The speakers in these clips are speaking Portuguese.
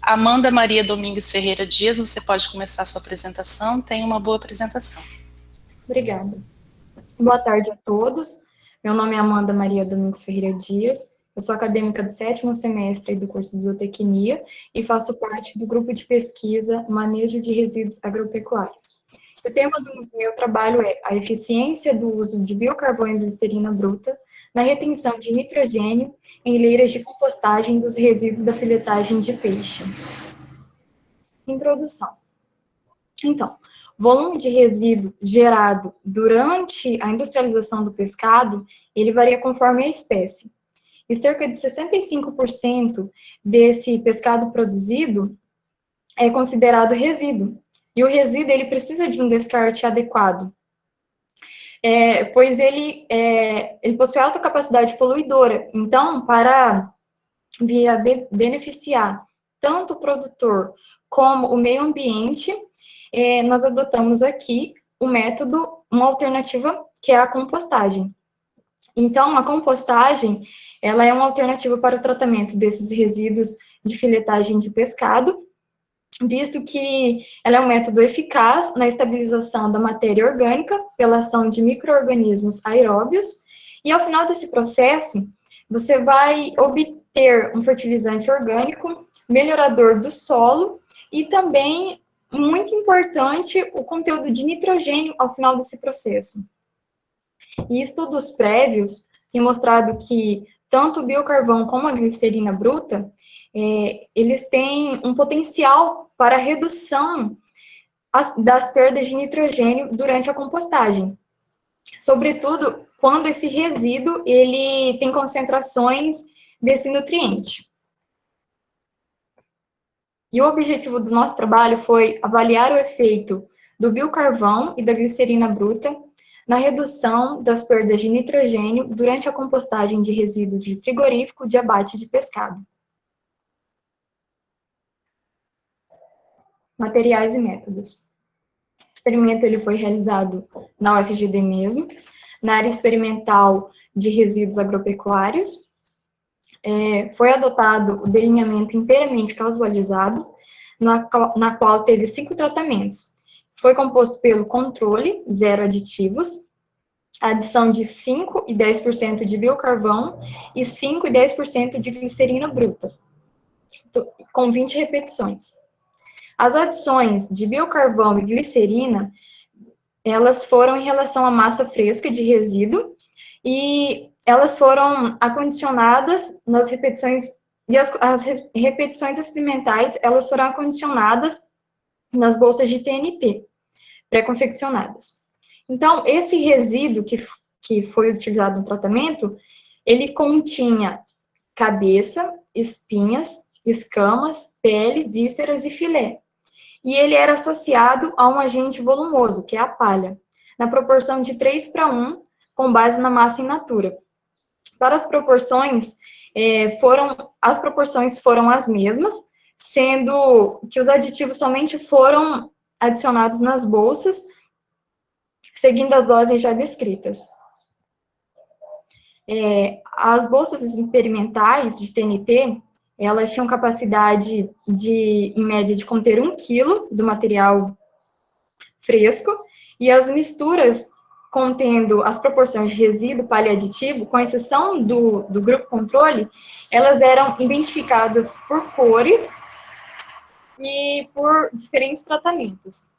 Amanda Maria Domingues Ferreira Dias, você pode começar a sua apresentação. Tenha uma boa apresentação. Obrigada. Boa tarde a todos. Meu nome é Amanda Maria Domingues Ferreira Dias. Eu sou acadêmica do 7º semestre do curso de Zootecnia e faço parte do grupo de pesquisa Manejo de Resíduos Agropecuários. O tema do meu trabalho é a eficiência do uso de biocarvão e glicerina bruta na retenção de nitrogênio em leiras de compostagem dos resíduos da filetagem de peixe. Introdução. Então, volume de resíduo gerado durante a industrialização do pescado, ele varia conforme a espécie. E cerca de 65% desse pescado produzido é considerado resíduo. E o resíduo, ele precisa de um descarte adequado, pois ele possui alta capacidade poluidora. Então, para beneficiar tanto o produtor como o meio ambiente, nós adotamos aqui o método, uma alternativa que é a compostagem. Então, a compostagem, ela é uma alternativa para o tratamento desses resíduos de filetagem de pescado, visto que ela é um método eficaz na estabilização da matéria orgânica pela ação de micro-organismos aeróbios, e ao final desse processo, você vai obter um fertilizante orgânico, melhorador do solo, e também, muito importante, o conteúdo de nitrogênio ao final desse processo. E estudos prévios têm mostrado que tanto o biocarvão como a glicerina bruta, eles têm um potencial para redução das perdas de nitrogênio durante a compostagem. Sobretudo, quando esse resíduo ele tem concentrações desse nutriente. E o objetivo do nosso trabalho foi avaliar o efeito do biocarvão e da glicerina bruta na redução das perdas de nitrogênio durante a compostagem de resíduos de frigorífico de abate de pescado. Materiais e métodos. O experimento ele foi realizado na UFGD mesmo, na área experimental de resíduos agropecuários. Foi adotado o delineamento inteiramente casualizado, na qual teve 5 tratamentos. Foi composto pelo controle, 0 aditivos, adição de 5 e 10% de biocarvão e 5 e 10% de glicerina bruta, com 20 repetições. As adições de biocarvão e glicerina, elas foram em relação à massa fresca de resíduo e elas foram acondicionadas nas repetições, e as repetições experimentais, elas foram acondicionadas nas bolsas de TNT, pré-confeccionadas. Então, esse resíduo que foi utilizado no tratamento, ele continha cabeça, espinhas, escamas, pele, vísceras e filé. E ele era associado a um agente volumoso, que é a palha, na proporção de 3:1, com base na massa in natura. Para as proporções, as proporções foram as mesmas, sendo que os aditivos somente foram adicionados nas bolsas, seguindo as doses já descritas. As bolsas experimentais de TNT, elas tinham capacidade em média, de conter 1 quilo do material fresco, e as misturas contendo as proporções de resíduo, palha e aditivo, com exceção do grupo controle, elas eram identificadas por cores e por diferentes tratamentos.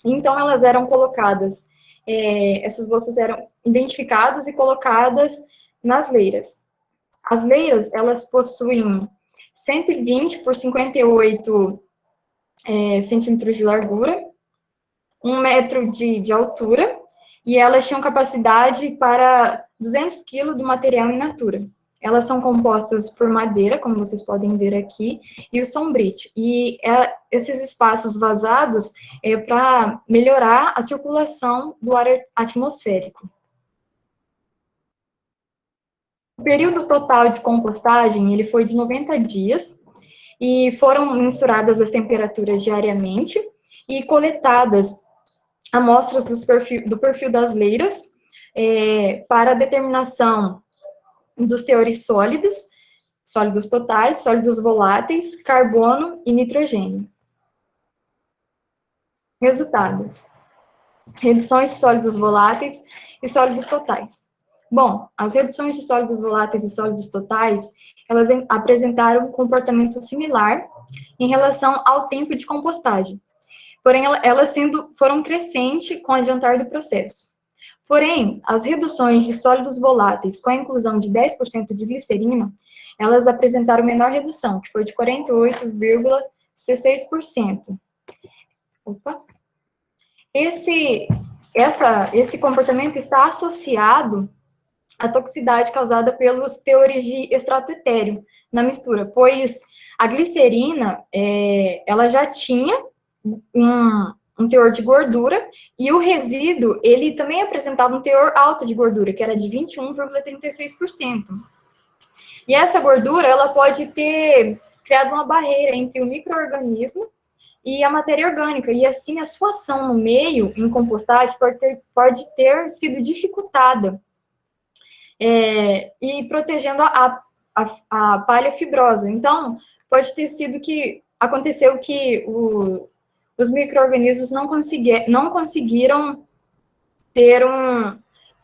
Então, elas eram colocadas, essas bolsas eram identificadas e colocadas nas leiras. As leiras, elas possuem 120 por 58 centímetros de largura, 1 metro de altura, e elas tinham capacidade para 200 kg do material in natura. Elas são compostas por madeira, como vocês podem ver aqui, e o sombrite. E esses espaços vazados para melhorar a circulação do ar atmosférico. O período total de compostagem, ele foi de 90 dias, e foram mensuradas as temperaturas diariamente, e coletadas amostras do perfil das leiras, para a determinação dos teores sólidos, sólidos totais, sólidos voláteis, carbono e nitrogênio. Resultados: reduções de sólidos voláteis e sólidos totais. Bom, as reduções de sólidos voláteis e sólidos totais, elas apresentaram um comportamento similar em relação ao tempo de compostagem. Porém, elas foram crescentes com o adiantar do processo. Porém, as reduções de sólidos voláteis com a inclusão de 10% de glicerina, elas apresentaram menor redução, que foi de 48,16%. Opa! Esse comportamento está associado à toxicidade causada pelos teores de extrato etéreo na mistura, pois a glicerina, ela já tinha um teor de gordura, e o resíduo, ele também apresentava um teor alto de gordura, que era de 21,36%. E essa gordura, ela pode ter criado uma barreira entre o micro-organismo e a matéria orgânica, e assim a sua ação no meio, em compostagem, pode ter sido dificultada, e protegendo a palha fibrosa. Então, pode ter sido que aconteceu que os micro-organismos não conseguiram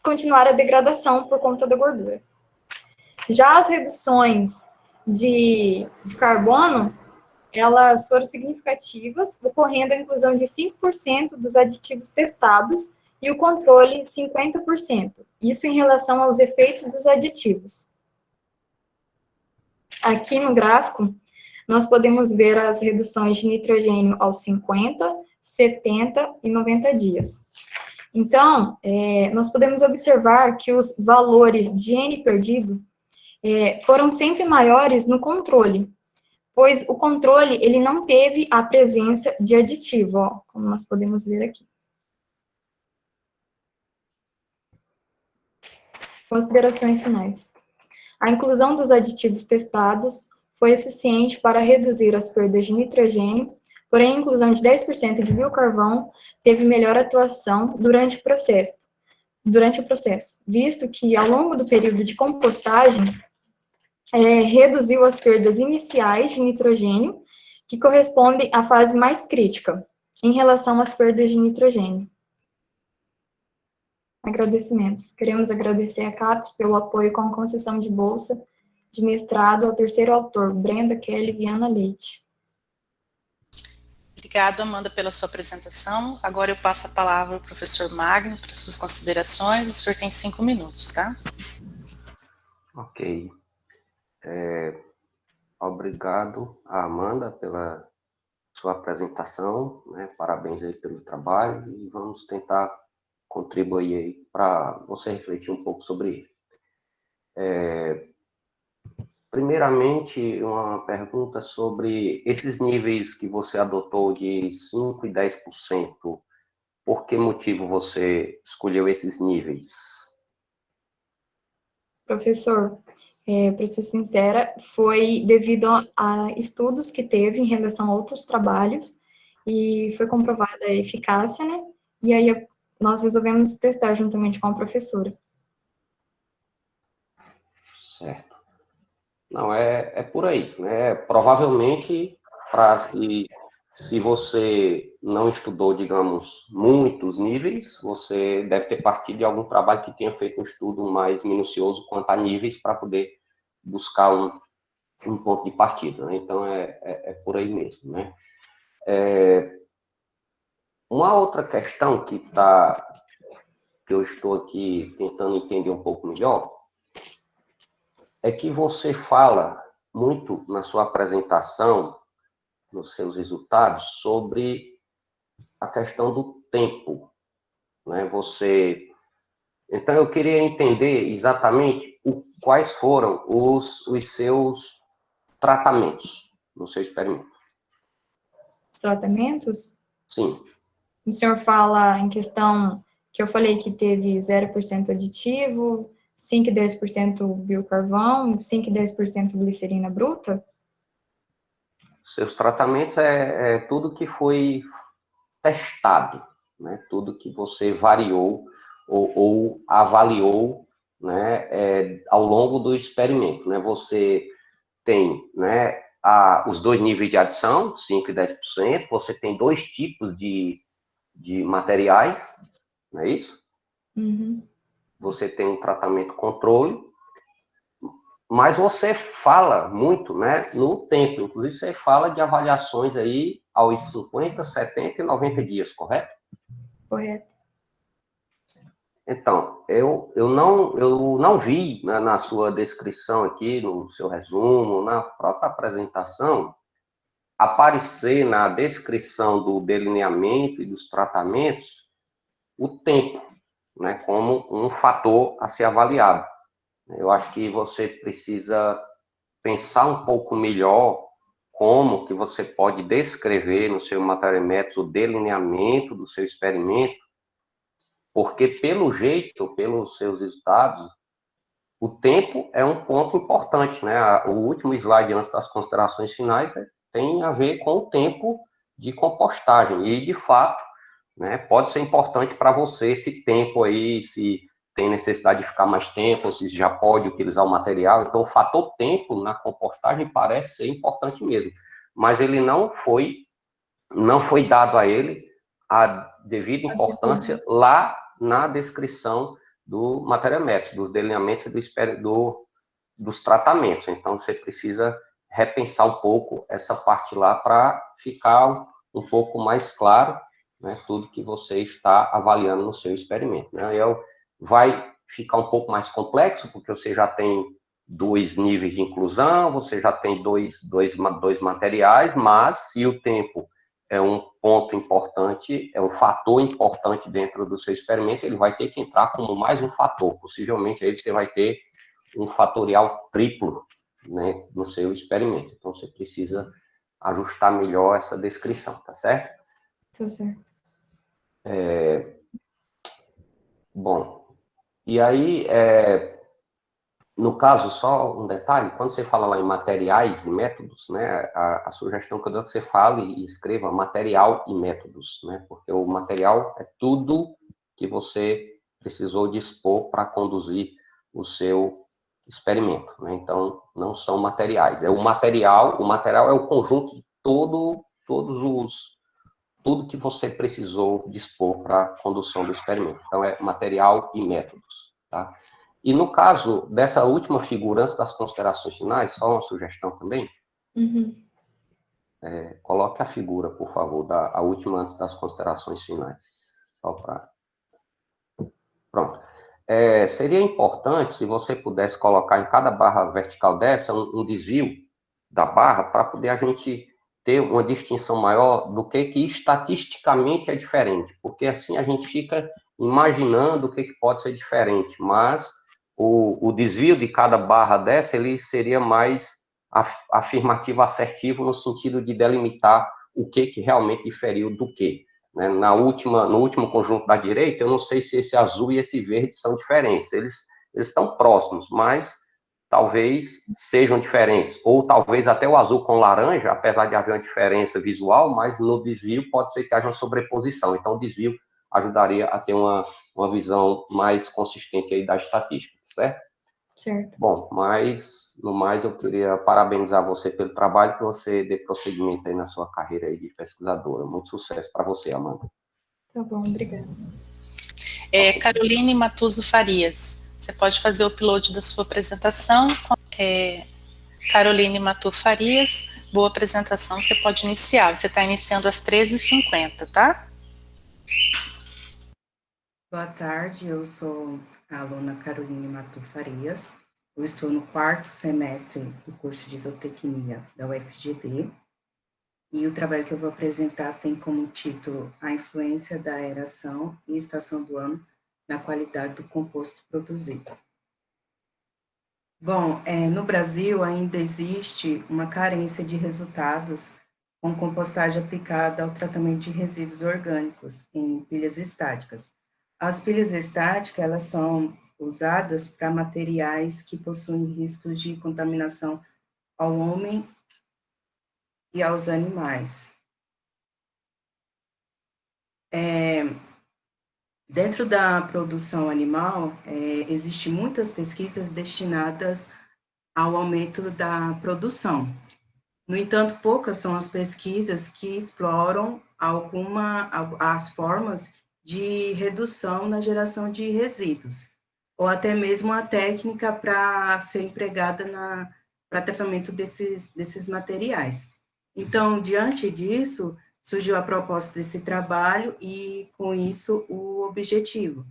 continuar a degradação por conta da gordura. Já as reduções de carbono, elas foram significativas, ocorrendo a inclusão de 5% dos aditivos testados e o controle 50%. Isso em relação aos efeitos dos aditivos. Aqui no gráfico, nós podemos ver as reduções de nitrogênio aos 50, 70 e 90 dias. Então, nós podemos observar que os valores de N perdido foram sempre maiores no controle, pois o controle, ele não teve a presença de aditivo, ó, como nós podemos ver aqui. Considerações finais. A inclusão dos aditivos testados foi eficiente para reduzir as perdas de nitrogênio, porém a inclusão de 10% de biocarvão teve melhor atuação durante o processo, visto que ao longo do período de compostagem, reduziu as perdas iniciais de nitrogênio, que correspondem à fase mais crítica, em relação às perdas de nitrogênio. Agradecimentos. Queremos agradecer a CAPES pelo apoio com a concessão de bolsa de mestrado ao terceiro autor, Brenda Kelly Viana Leite. Obrigada, Amanda, pela sua apresentação. Agora eu passo a palavra ao professor Magno para suas considerações. O senhor tem 5 minutos, tá? Ok. Obrigado a Amanda pela sua apresentação, né? Parabéns aí pelo trabalho, e vamos tentar contribuir aí para você refletir um pouco sobre ele. Primeiramente, uma pergunta sobre esses níveis que você adotou de 5% e 10%. Por que motivo você escolheu esses níveis? Professor, para ser sincera, foi devido a estudos que teve em relação a outros trabalhos, e foi comprovada a eficácia, né? E aí nós resolvemos testar juntamente com a professora. Certo. Não, é por aí, né? Provavelmente, se você não estudou, digamos, muitos níveis, você deve ter partido de algum trabalho que tenha feito um estudo mais minucioso quanto a níveis para poder buscar um ponto de partida, né? Então, é por aí mesmo, né? Uma outra questão que eu estou aqui tentando entender um pouco melhor é que você fala muito na sua apresentação, nos seus resultados, sobre a questão do tempo, né? Então, eu queria entender exatamente quais foram os seus tratamentos no seu experimento. Os tratamentos? Sim. O senhor fala em questão que eu falei que teve 0% aditivo, 5 e 10% biocarvão, 5 e 10% glicerina bruta? Seus tratamentos é tudo que foi testado, né? Tudo que você variou ou avaliou, né? Ao longo do experimento, né? Você tem, né, os dois níveis de adição, 5% e 10%, você tem dois tipos de materiais, não é isso? Uhum. Você tem um tratamento controle, mas você fala muito, né, no tempo. Inclusive, você fala de avaliações aí aos 50, 70 e 90 dias, correto? Correto. Então, eu não vi, né, na sua descrição aqui, no seu resumo, na própria apresentação, aparecer na descrição do delineamento e dos tratamentos o tempo, né, como um fator a ser avaliado. Eu acho que você precisa pensar um pouco melhor como que você pode descrever no seu Mathematic o delineamento do seu experimento, porque pelo jeito, pelos seus resultados, o tempo é um ponto importante, né? O último slide antes das considerações finais tem a ver com o tempo de compostagem e, de fato, né, pode ser importante para você esse tempo aí, se tem necessidade de ficar mais tempo, ou se já pode utilizar o material. Então, o fator tempo na compostagem parece ser importante mesmo, mas ele não foi dado a ele a devida importância lá na descrição do Mathematic, dos delineamentos e dos tratamentos. Então, você precisa repensar um pouco essa parte lá para ficar um pouco mais claro, né, tudo que você está avaliando no seu experimento. Né? Vai ficar um pouco mais complexo, porque você já tem dois níveis de inclusão, você já tem dois materiais, mas se o tempo é um ponto importante, é um fator importante dentro do seu experimento, ele vai ter que entrar como mais um fator. Possivelmente aí você vai ter um fatorial triplo, né, no seu experimento. Então, você precisa ajustar melhor essa descrição, tá certo? Tá certo. Bom, e aí, no caso, só um detalhe, quando você fala lá em materiais e métodos, né, a sugestão que eu dou é que você fale e escreva material e métodos, né, porque o material é tudo que você precisou dispor para conduzir o seu experimento, né? Então, não são materiais. O material é o conjunto de tudo que você precisou dispor para a condução do experimento. Então, é material e métodos, tá? E no caso dessa última figura, antes das considerações finais, só uma sugestão também, Uhum. coloque a figura, por favor, a última antes das considerações finais. Só para... Pronto. Seria importante se você pudesse colocar em cada barra vertical dessa um desvio da barra para poder a gente ter uma distinção maior do que estatisticamente é diferente, porque assim a gente fica imaginando o que pode ser diferente, mas o desvio de cada barra dessa ele seria mais afirmativo, assertivo, no sentido de delimitar o que realmente diferiu do que. Né? No último conjunto da direita, eu não sei se esse azul e esse verde são diferentes. Eles estão próximos, mas talvez sejam diferentes. Ou talvez até o azul com laranja, apesar de haver uma diferença visual, mas no desvio pode ser que haja uma sobreposição. Então, o desvio ajudaria a ter uma visão mais consistente aí da estatística, certo? Certo. Bom, mas no mais eu queria parabenizar você pelo trabalho que você dê prosseguimento aí na sua carreira aí de pesquisadora. Muito sucesso para você, Amanda. Tá bom, obrigada. Caroline Matuso Farias, você pode fazer o upload da sua apresentação. Caroline Matu Farias, boa apresentação, você pode iniciar. Você está iniciando às 13h50, tá? Boa tarde, eu sou a aluna Caroline Matu Farias. Eu estou no 4º semestre do curso de Isotecnia da UFGD. E o trabalho que eu vou apresentar tem como título A influência da aeração e estação do ano na qualidade do composto produzido. Bom, no Brasil ainda existe uma carência de resultados com compostagem aplicada ao tratamento de resíduos orgânicos em pilhas estáticas. As pilhas estáticas, elas são usadas para materiais que possuem riscos de contaminação ao homem e aos animais. Dentro da produção animal, existem muitas pesquisas destinadas ao aumento da produção. No entanto, poucas são as pesquisas que exploram as formas de redução na geração de resíduos, ou até mesmo a técnica para ser empregada para tratamento desses materiais. Então, diante disso, surgiu a proposta desse trabalho e, com isso, o objetivo,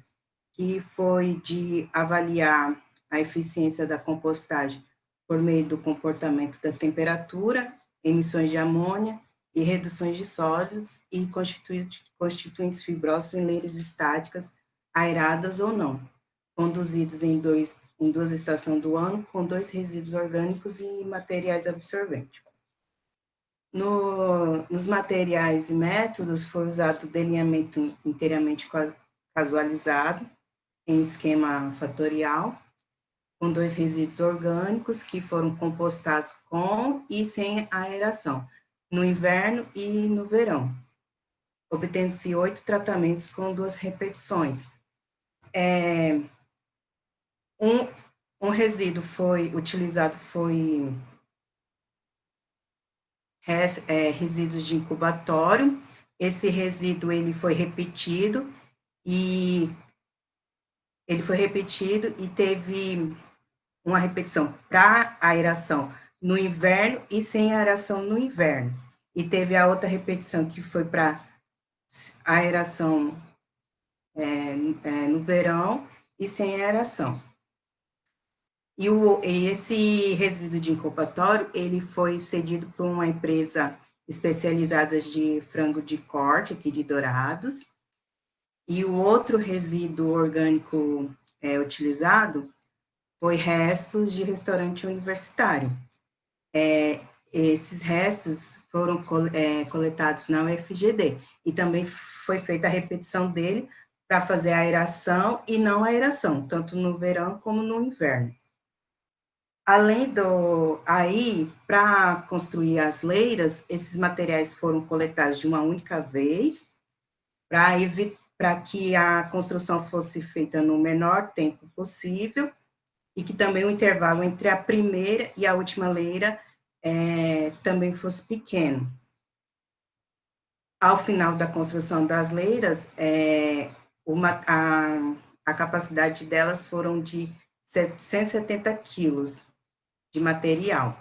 que foi de avaliar a eficiência da compostagem por meio do comportamento da temperatura, emissões de amônia e reduções de sólidos e constituintes fibrosos em leiras estáticas, aeradas ou não, conduzidos em duas estações do ano, com 2 resíduos orgânicos e materiais absorventes. Nos materiais e métodos foi usado delineamento inteiramente casualizado, em esquema fatorial, com 2 resíduos orgânicos que foram compostados com e sem aeração, no inverno e no verão, obtendo-se 8 tratamentos com 2 repetições. Um resíduo foi utilizado, resíduos de incubatório. Esse resíduo ele foi repetido e teve uma repetição para aeração no inverno e sem aeração no inverno. E teve a outra repetição que foi para aeração no verão e sem aeração. E esse resíduo de incubatório, ele foi cedido por uma empresa especializada de frango de corte, aqui de Dourados, e o outro resíduo orgânico utilizado foi restos de restaurante universitário. Esses restos foram coletados na UFGD, e também foi feita a repetição dele para fazer a aeração e não aeração, tanto no verão como no inverno. Aí, para construir as leiras, esses materiais foram coletados de uma única vez, para que a construção fosse feita no menor tempo possível, e que também o intervalo entre a primeira e a última leira também fosse pequeno. Ao final da construção das leiras, a capacidade delas foram de 170 quilos de material.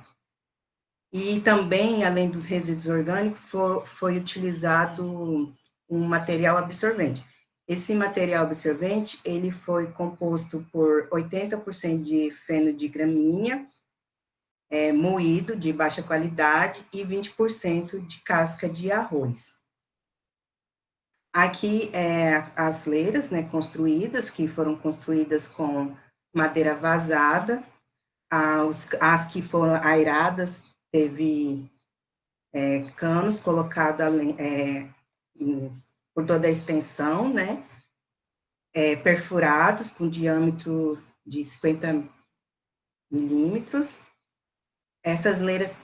E também, além dos resíduos orgânicos, foi utilizado um material absorvente. Esse material absorvente, ele foi composto por 80% de feno de gramínea, moído, de baixa qualidade, e 20% de casca de arroz. Aqui, as leiras, né, construídas, que foram construídas com madeira vazada. As que foram aeradas, teve canos colocados por toda a extensão, né, perfurados com diâmetro de 50 milímetros. Essas leiras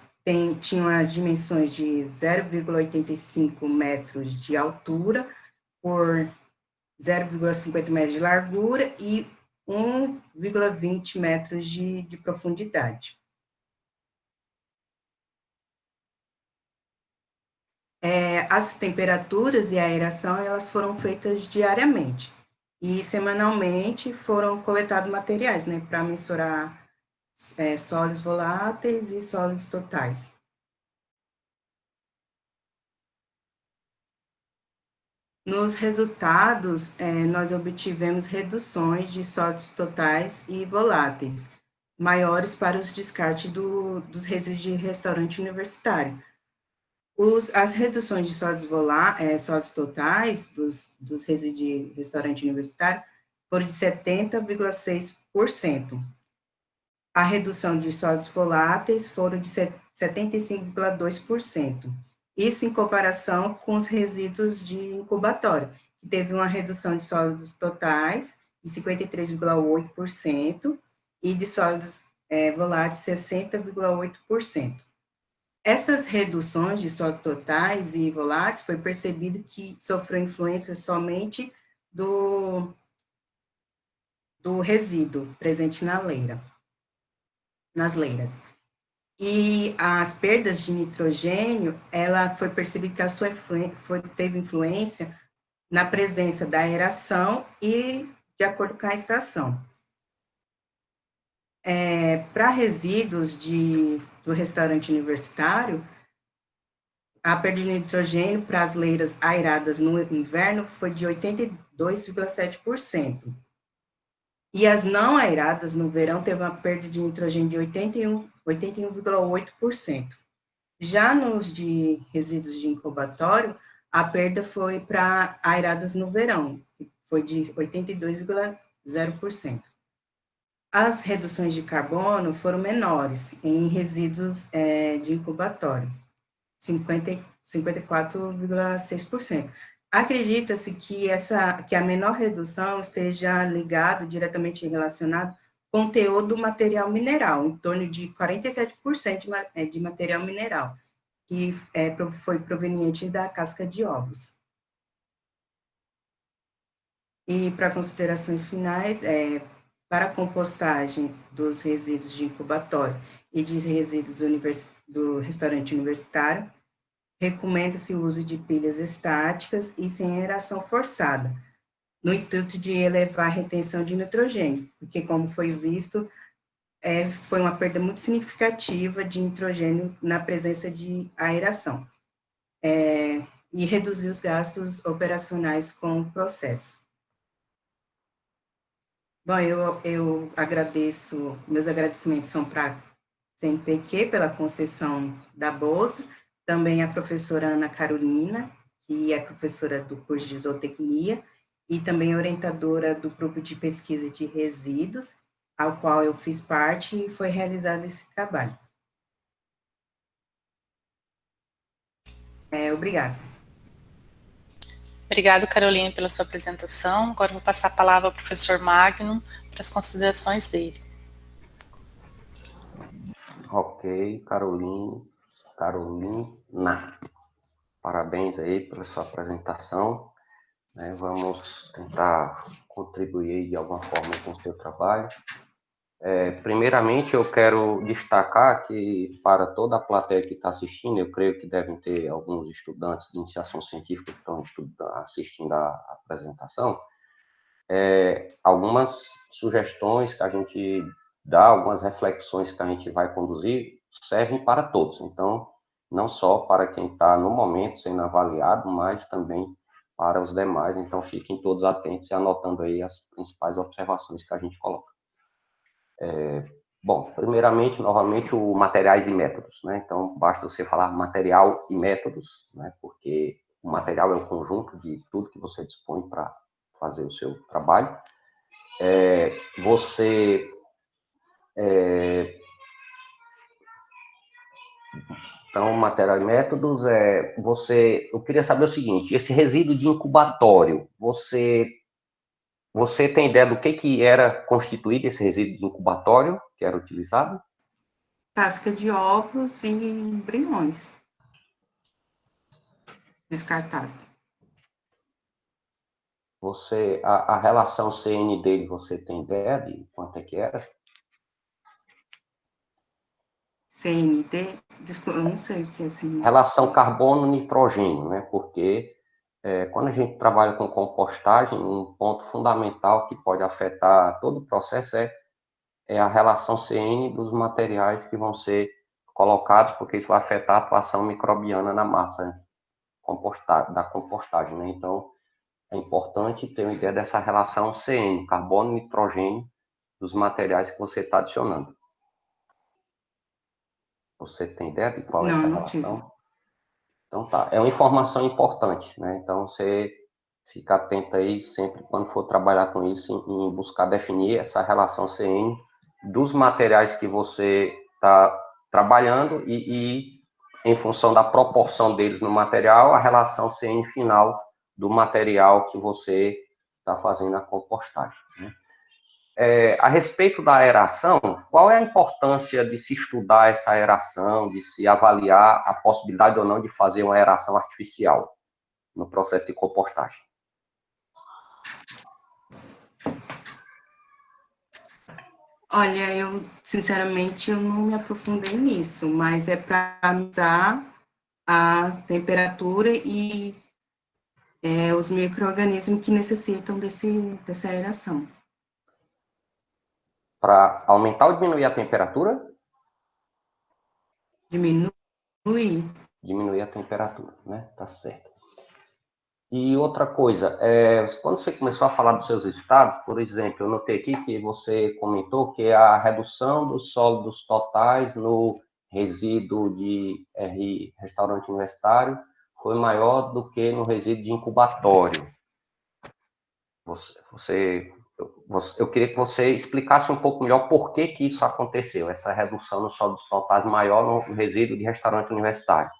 tinham as dimensões de 0,85 metros de altura por 0,50 metros de largura e 1,20 metros de profundidade. As temperaturas e a aeração, elas foram feitas diariamente, e semanalmente foram coletados materiais, né, para mensurar sólidos voláteis e sólidos totais. Nos resultados, nós obtivemos reduções de sólidos totais e voláteis, maiores para os descartes dos resíduos de restaurante universitário. As reduções de sólidos totais dos resíduos de restaurante universitário foram de 70,6%. A redução de sólidos voláteis foram de 75,2%. Isso em comparação com os resíduos de incubatório, que teve uma redução de sólidos totais de 53,8% e de sólidos voláteis 60,8%. Essas reduções de sólidos totais e voláteis foi percebido que sofreu influência somente do resíduo presente na leira. nas leiras. E as perdas de nitrogênio, ela foi percebida que a sua teve influência na presença da aeração e de acordo com a estação. Para resíduos do restaurante universitário, a perda de nitrogênio para as leiras aeradas no inverno foi de 82,7%. E as não aeradas no verão teve uma perda de nitrogênio de 81,8%. Já nos de resíduos de incubatório, a perda foi para aeradas no verão, foi de 82,0%. As reduções de carbono foram menores em resíduos de incubatório, 54,6%. Acredita-se que a menor redução esteja ligado, diretamente relacionado com o teor do material mineral, em torno de 47% de material mineral, que foi proveniente da casca de ovos. E para considerações finais, para a compostagem dos resíduos de incubatório e de resíduos do restaurante universitário, recomenda-se o uso de pilhas estáticas e sem aeração forçada, no intuito de elevar a retenção de nitrogênio, porque, como foi visto, foi uma perda muito significativa de nitrogênio na presença de aeração, e reduzir os gastos operacionais com o processo. Bom, eu agradeço, meus agradecimentos são para a CNPq pela concessão da bolsa, também a professora Ana Carolina, que é professora do curso de zootecnia, e também orientadora do grupo de pesquisa de resíduos, ao qual eu fiz parte e foi realizado esse trabalho. Obrigada. Obrigado, Carolina, pela sua apresentação. Agora eu vou passar a palavra ao professor Magno para as considerações dele. Ok, Carolina. Parabéns aí pela sua apresentação. Vamos tentar contribuir de alguma forma com o seu trabalho. Primeiramente, eu quero destacar que, para toda a plateia que está assistindo, eu creio que devem ter alguns estudantes de iniciação científica que estão assistindo a apresentação, algumas sugestões que a gente dá, algumas reflexões que a gente vai conduzir, servem para todos. Então, não só para quem está no momento sendo avaliado, mas também para os demais. Então, fiquem todos atentos e anotando aí as principais observações que a gente coloca. Bom, primeiramente, novamente, o materiais e métodos, né? Então, basta você falar material e métodos, né? Porque o material é o conjunto de tudo que você dispõe para fazer o seu trabalho. Então, material e métodos, eu queria saber o seguinte, esse resíduo de incubatório, você tem ideia do que era constituído esse resíduo de incubatório que era utilizado? Casca de ovos e embriões descartados. A relação CN dele, você tem ideia de quanto é que era? CNT, desculpa, eu não sei o que é assim. Relação carbono-nitrogênio, né? Porque quando a gente trabalha com compostagem, um ponto fundamental que pode afetar todo o processo é a relação CN dos materiais que vão ser colocados, porque isso vai afetar a atuação microbiana na massa da compostagem, né? Então, é importante ter uma ideia dessa relação CN, carbono e nitrogênio, dos materiais que você está adicionando. Você tem ideia de qual é essa relação? Tive. Então tá, é uma informação importante, né? Então você fica atento aí sempre quando for trabalhar com isso, em buscar definir essa relação CN dos materiais que você está trabalhando e em função da proporção deles no material, a relação CN final do material que você está fazendo a compostagem, né? A respeito da aeração, qual é a importância de se estudar essa aeração, de se avaliar a possibilidade ou não de fazer uma aeração artificial no processo de compostagem? Olha, eu, sinceramente, eu não me aprofundei nisso, mas é para amenizar a temperatura e os micro-organismos que necessitam dessa aeração. Para aumentar ou diminuir a temperatura? Diminui. Diminuir a temperatura, né? Tá certo. E outra coisa, quando você começou a falar dos seus resultados, por exemplo, eu notei aqui que você comentou que a redução dos sólidos totais no resíduo de restaurante universitário foi maior do que no resíduo de incubatório. Eu queria que você explicasse um pouco melhor por que que isso aconteceu, essa redução nos sólidos totais maior no resíduo de restaurante universitário.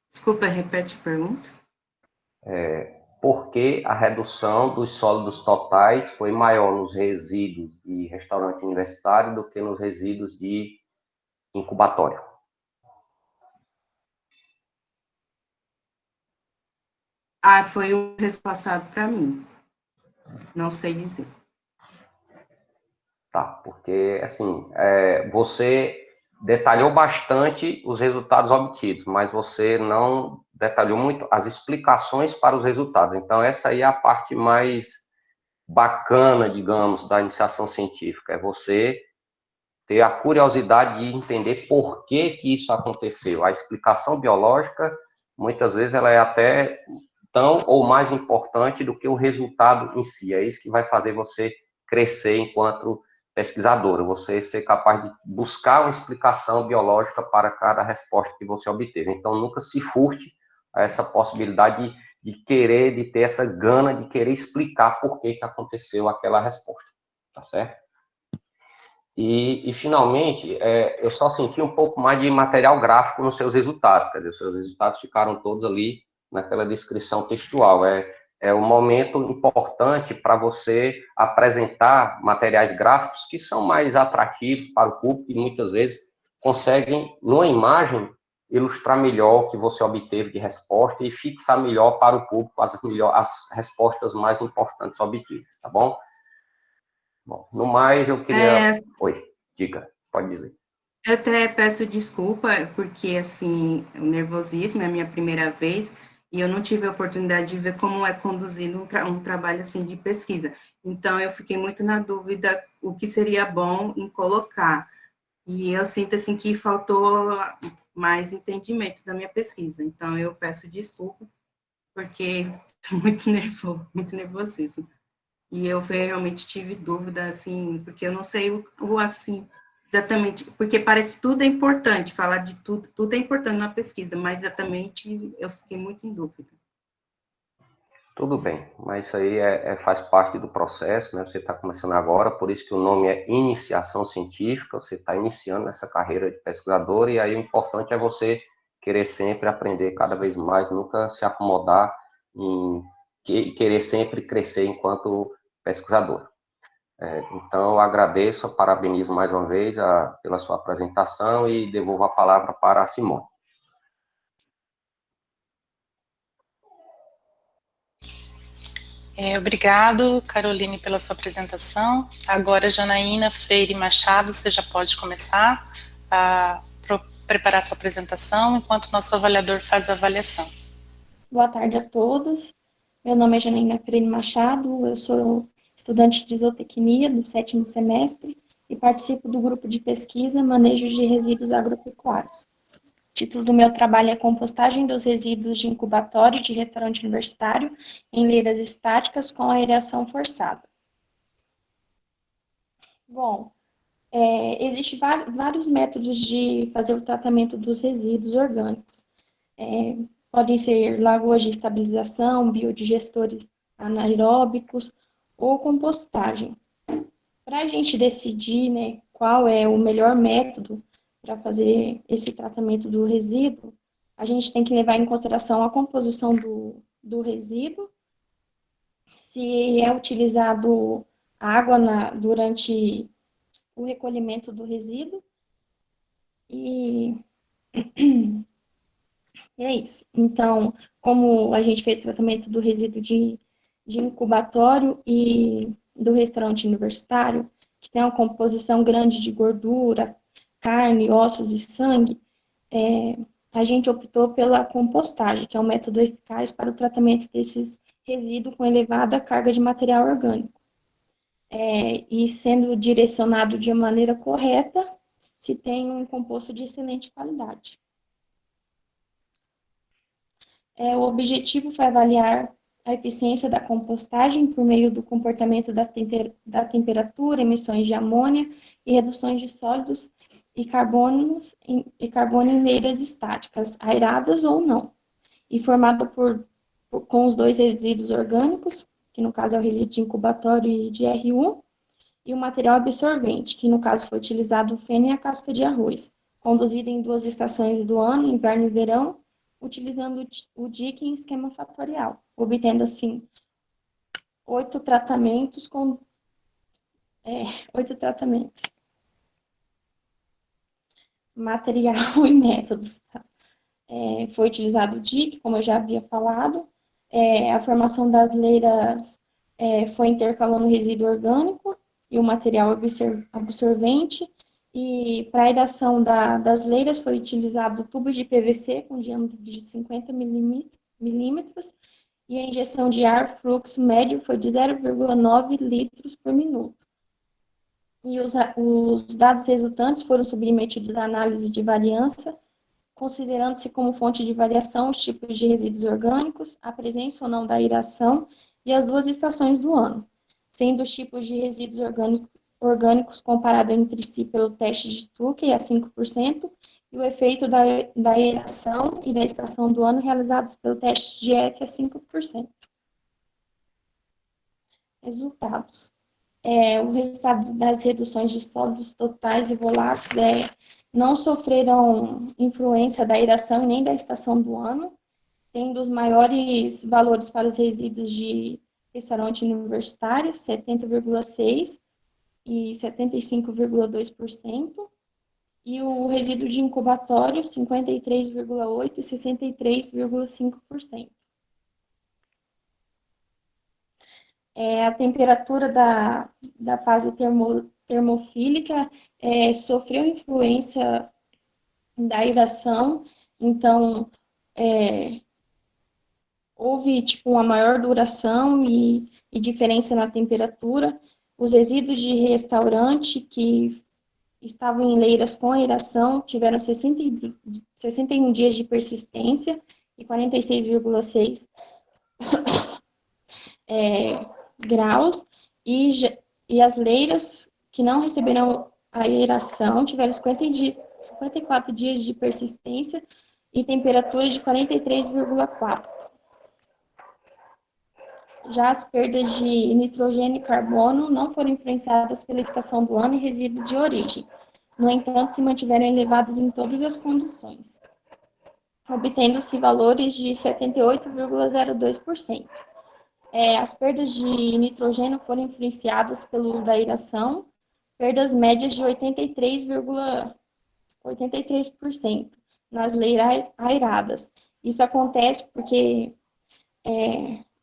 Desculpa, repete a pergunta. Por que a redução dos sólidos totais foi maior nos resíduos de restaurante universitário do que nos resíduos de incubatório? Foi o passado para mim. Não sei dizer. Tá, porque, assim, você detalhou bastante os resultados obtidos, mas você não detalhou muito as explicações para os resultados. Então, essa aí é a parte mais bacana, digamos, da iniciação científica, é você ter a curiosidade de entender por que que isso aconteceu. A explicação biológica, muitas vezes, ela é até tão ou mais importante do que o resultado em si. É isso que vai fazer você crescer enquanto pesquisadora, você ser capaz de buscar uma explicação biológica para cada resposta que você obteve. Então, nunca se furte a essa possibilidade de querer, de ter essa gana de querer explicar por que que aconteceu aquela resposta, tá certo? E finalmente, eu só senti um pouco mais de material gráfico nos seus resultados, quer dizer, os seus resultados ficaram todos ali naquela descrição textual. É um momento importante para você apresentar materiais gráficos que são mais atrativos para o público e muitas vezes conseguem, numa imagem, ilustrar melhor o que você obteve de resposta e fixar melhor para o público as respostas mais importantes obtidas, tá bom? Bom, no mais, eu queria... Oi, diga, pode dizer. Eu até peço desculpa, porque, assim, o nervosismo é a minha primeira vez, e eu não tive a oportunidade de ver como é conduzido um trabalho, assim, de pesquisa. Então, eu fiquei muito na dúvida o que seria bom em colocar. E eu sinto, assim, que faltou mais entendimento da minha pesquisa. Então, eu peço desculpa, porque estou muito nervosismo. E eu realmente tive dúvida, assim, porque eu não sei assim, exatamente, porque parece tudo é importante, falar de tudo, tudo é importante na pesquisa, mas exatamente eu fiquei muito em dúvida. Tudo bem, mas isso aí faz parte do processo, né? Você está começando agora, por isso que o nome é iniciação científica, você está iniciando essa carreira de pesquisador, e aí o importante é você querer sempre aprender cada vez mais, nunca se acomodar em querer sempre crescer enquanto pesquisador. Então, eu agradeço, parabenizo mais uma vez pela sua apresentação e devolvo a palavra para a Simone. Obrigado, Caroline, pela sua apresentação. Agora, Janaína Freire Machado, você já pode começar a preparar sua apresentação, enquanto o nosso avaliador faz a avaliação. Boa tarde a todos. Meu nome é Janaína Freire Machado, eu sou estudante de zootecnia do 7º semestre e participo do grupo de pesquisa Manejo de Resíduos Agropecuários. O título do meu trabalho é Compostagem dos Resíduos de Incubatório de Restaurante Universitário em Leiras Estáticas com aeração forçada. Bom, existem vários métodos de fazer o tratamento dos resíduos orgânicos. Podem ser lagoas de estabilização, biodigestores anaeróbicos ou compostagem. Para a gente decidir, né, qual é o melhor método para fazer esse tratamento do resíduo, a gente tem que levar em consideração a composição do resíduo, se é utilizado água durante o recolhimento do resíduo, e é isso. Então, como a gente fez tratamento do resíduo de incubatório e do restaurante universitário, que tem uma composição grande de gordura, carne, ossos e sangue, a gente optou pela compostagem, que é um método eficaz para o tratamento desses resíduos com elevada carga de material orgânico. E sendo direcionado de maneira correta, se tem um composto de excelente qualidade. O objetivo foi avaliar a eficiência da compostagem por meio do comportamento da temperatura, emissões de amônia e reduções de sólidos e carbono em leiras estáticas, aeradas ou não, e formada com os dois resíduos orgânicos, que no caso é o resíduo de incubatório e de RU, e o material absorvente, que no caso foi utilizado o feno e a casca de arroz, conduzido em 2 estações do ano, inverno e verão, utilizando o DIC em esquema fatorial, obtendo assim 8 tratamentos com 8 tratamentos. Material e métodos. Tá? Foi utilizado o DIC, como eu já havia falado. A formação das leiras foi intercalando o resíduo orgânico e o material absorvente. E para a aeração das leiras foi utilizado tubo de PVC com diâmetro de 50 milímetros e a injeção de ar fluxo médio foi de 0,9 litros por minuto. E os dados resultantes foram submetidos à análise de variância, considerando-se como fonte de variação os tipos de resíduos orgânicos, a presença ou não da aeração e as 2 estações do ano, sendo os tipos de resíduos orgânicos comparados entre si pelo teste de Tukey a 5% e o efeito da aeração e da estação do ano realizados pelo teste de F a 5%. Resultados. O resultado das reduções de sólidos totais e voláteis não sofreram influência da aeração e nem da estação do ano, tendo os maiores valores para os resíduos de restaurante universitário, 70,6%, e 75,2%, e o resíduo de incubatório, 53,8% e 63,5%. A temperatura da fase termofílica sofreu influência da aeração, então houve uma maior duração e diferença na temperatura. Os resíduos de restaurante que estavam em leiras com aeração tiveram 61 dias de persistência e 46,6 graus, e as leiras que não receberam a aeração tiveram 54 dias de persistência e temperatura de 43,4. Já as perdas de nitrogênio e carbono não foram influenciadas pela estação do ano e resíduo de origem. No entanto, se mantiveram elevados em todas as condições, obtendo-se valores de 78,02%. As perdas de nitrogênio foram influenciadas pelo uso da aeração, perdas médias de 83% nas leiras aeradas. Isso acontece porque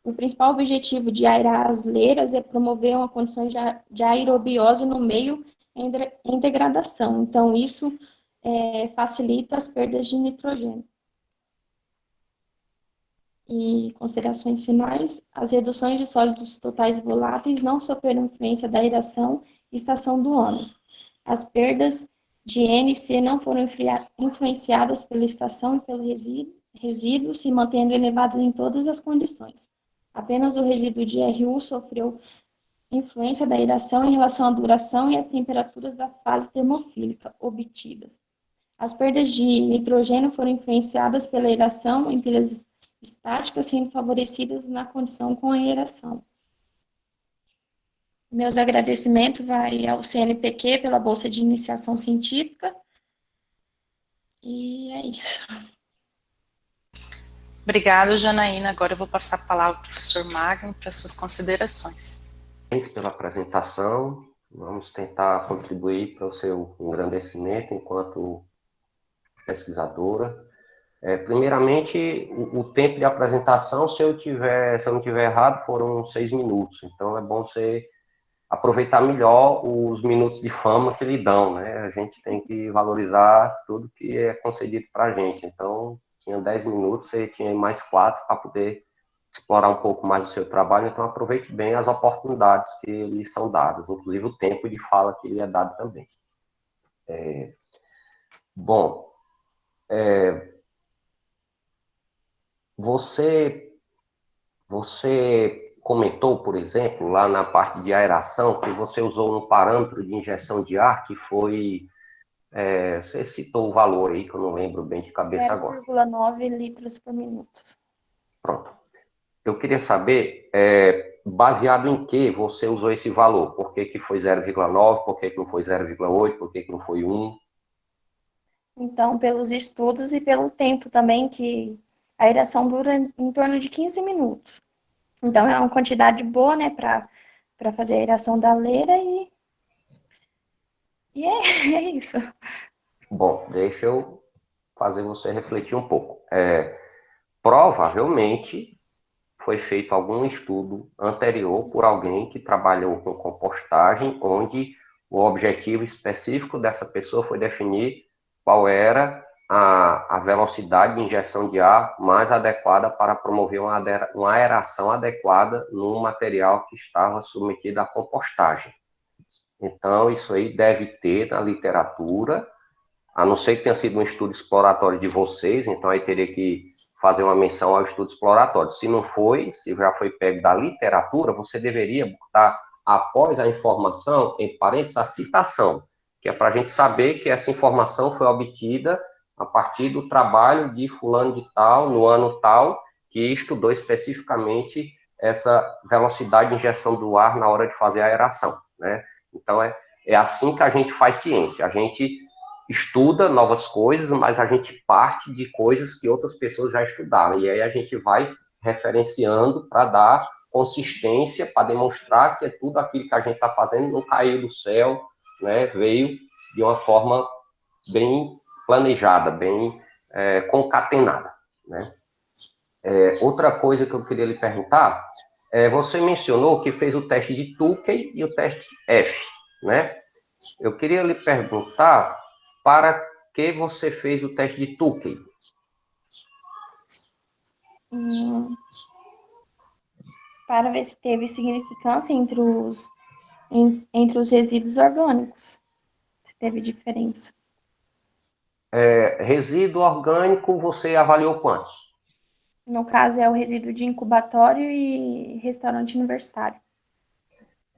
o principal objetivo de aerar as leiras é promover uma condição de aerobiose no meio em degradação. Então, isso facilita as perdas de nitrogênio. E considerações finais, as reduções de sólidos totais voláteis não sofreram influência da aeração e estação do ano. As perdas de N e C não foram influenciadas pela estação e pelo resíduo, se mantendo elevados em todas as condições. Apenas o resíduo de RU sofreu influência da aeração em relação à duração e às temperaturas da fase termofílica obtidas. As perdas de nitrogênio foram influenciadas pela aeração em pilhas estáticas, sendo favorecidas na condição com a aeração. Meus agradecimentos vai ao CNPq pela Bolsa de Iniciação Científica. E é isso. Obrigada, Janaína. Agora eu vou passar a palavra ao professor Magno para suas considerações. Pela apresentação, vamos tentar contribuir para o seu engrandecimento enquanto pesquisadora. Primeiramente, o tempo de apresentação, se eu não tiver errado, foram 6 minutos. Então, é bom você aproveitar melhor os minutos de fama que lhe dão, né? A gente tem que valorizar tudo que é concedido para a gente. Então, tinha 10 minutos, você tinha mais 4 para poder explorar um pouco mais o seu trabalho, então aproveite bem as oportunidades que lhe são dadas, inclusive o tempo de fala que lhe é dado também. Bom, você comentou, por exemplo, lá na parte de aeração, que você usou um parâmetro de injeção de ar que foi... você citou o valor aí, que eu não lembro bem de cabeça agora. 0,9 litros por minuto. Pronto. Eu queria saber, baseado em que você usou esse valor? Por que foi 0,9? Por que não foi 0,8? Por que não foi 1? Então, pelos estudos e pelo tempo também, que a aeração dura em torno de 15 minutos. Então, é uma quantidade boa, né, para fazer a aeração da leira e é isso. Bom, deixa eu fazer você refletir um pouco. Provavelmente foi feito algum estudo anterior por alguém que trabalhou com compostagem, onde o objetivo específico dessa pessoa foi definir qual era a velocidade de injeção de ar mais adequada para promover uma aeração adequada no material que estava submetido à compostagem. Então, isso aí deve ter na literatura, a não ser que tenha sido um estudo exploratório de vocês, então aí teria que fazer uma menção ao estudo exploratório. Se não foi, se já foi pego da literatura, você deveria botar, após a informação, em parênteses, a citação, que é para a gente saber que essa informação foi obtida a partir do trabalho de fulano de tal, no ano tal, que estudou especificamente essa velocidade de injeção do ar na hora de fazer a aeração, né? Então, é assim que a gente faz ciência. A gente estuda novas coisas, mas a gente parte de coisas que outras pessoas já estudaram. E aí a gente vai referenciando para dar consistência, para demonstrar que tudo aquilo que a gente está fazendo não caiu do céu, né? Veio de uma forma bem planejada, bem concatenada, né? Outra coisa que eu queria lhe perguntar, você mencionou que fez o teste de Tukey e o teste F, né? Eu queria lhe perguntar para que você fez o teste de Tukey. Para ver se teve significância entre os resíduos orgânicos, se teve diferença. Resíduo orgânico, você avaliou quantos? No caso, é o resíduo de incubatório e restaurante universitário.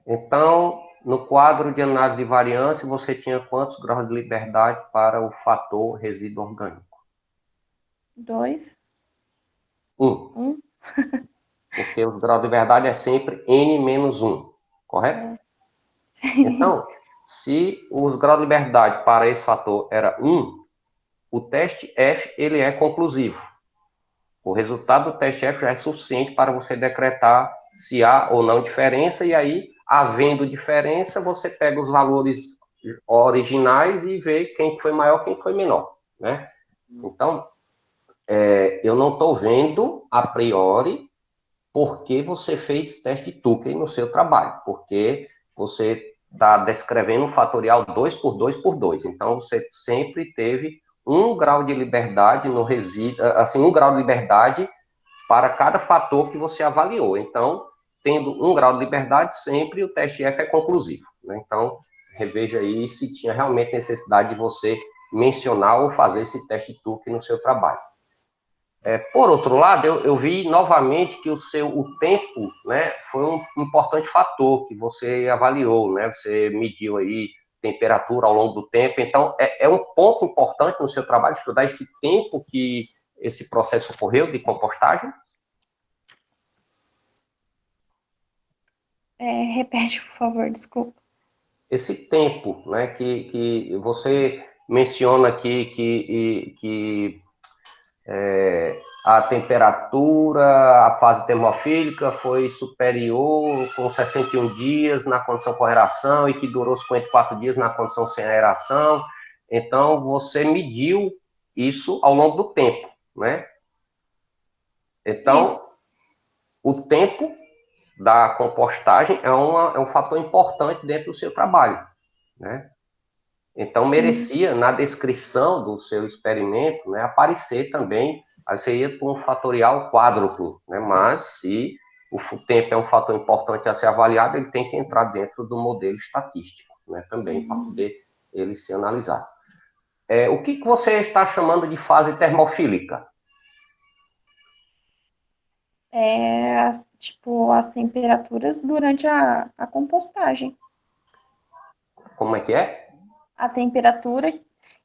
Então, no quadro de análise de variância, você tinha quantos graus de liberdade para o fator resíduo orgânico? 2. 1. Porque o grau de liberdade é sempre N menos 1, correto? Então, se os graus de liberdade para esse fator era 1, o teste F ele é conclusivo. O resultado do teste F já é suficiente para você decretar se há ou não diferença, e aí, havendo diferença, você pega os valores originais e vê quem foi maior, quem foi menor, né? Então, eu não estou vendo, a priori, por que você fez teste Tukey no seu trabalho, porque você está descrevendo um fatorial 2 por 2 por 2, então você sempre teve 1 grau de liberdade no resíduo, assim, 1 grau de liberdade para cada fator que você avaliou. Então, tendo 1 grau de liberdade, sempre o teste F é conclusivo, né? Então, reveja aí se tinha realmente necessidade de você mencionar ou fazer esse teste Tukey no seu trabalho. Por outro lado, eu vi novamente que o tempo, né, foi um importante fator que você avaliou, né? Você mediu aí temperatura ao longo do tempo. Então, é um ponto importante no seu trabalho estudar esse tempo que esse processo ocorreu de compostagem? Repete, por favor, desculpa. Esse tempo, né, que você menciona aqui que a temperatura, a fase termofílica foi superior com 61 dias na condição com aeração e que durou 54 dias na condição sem aeração. Então, você mediu isso ao longo do tempo, né? Então, Isso. o tempo da compostagem é um fator importante dentro do seu trabalho, né? Então, merecia, na descrição do seu experimento, né, aparecer também, aí você ia para um fatorial quádruplo, né? Mas, se o tempo é um fator importante a ser avaliado, ele tem que entrar dentro do modelo estatístico, né, também, para poder ele ser analisado. O que você está chamando de fase termofílica? As temperaturas durante a compostagem. Como é que é? A temperatura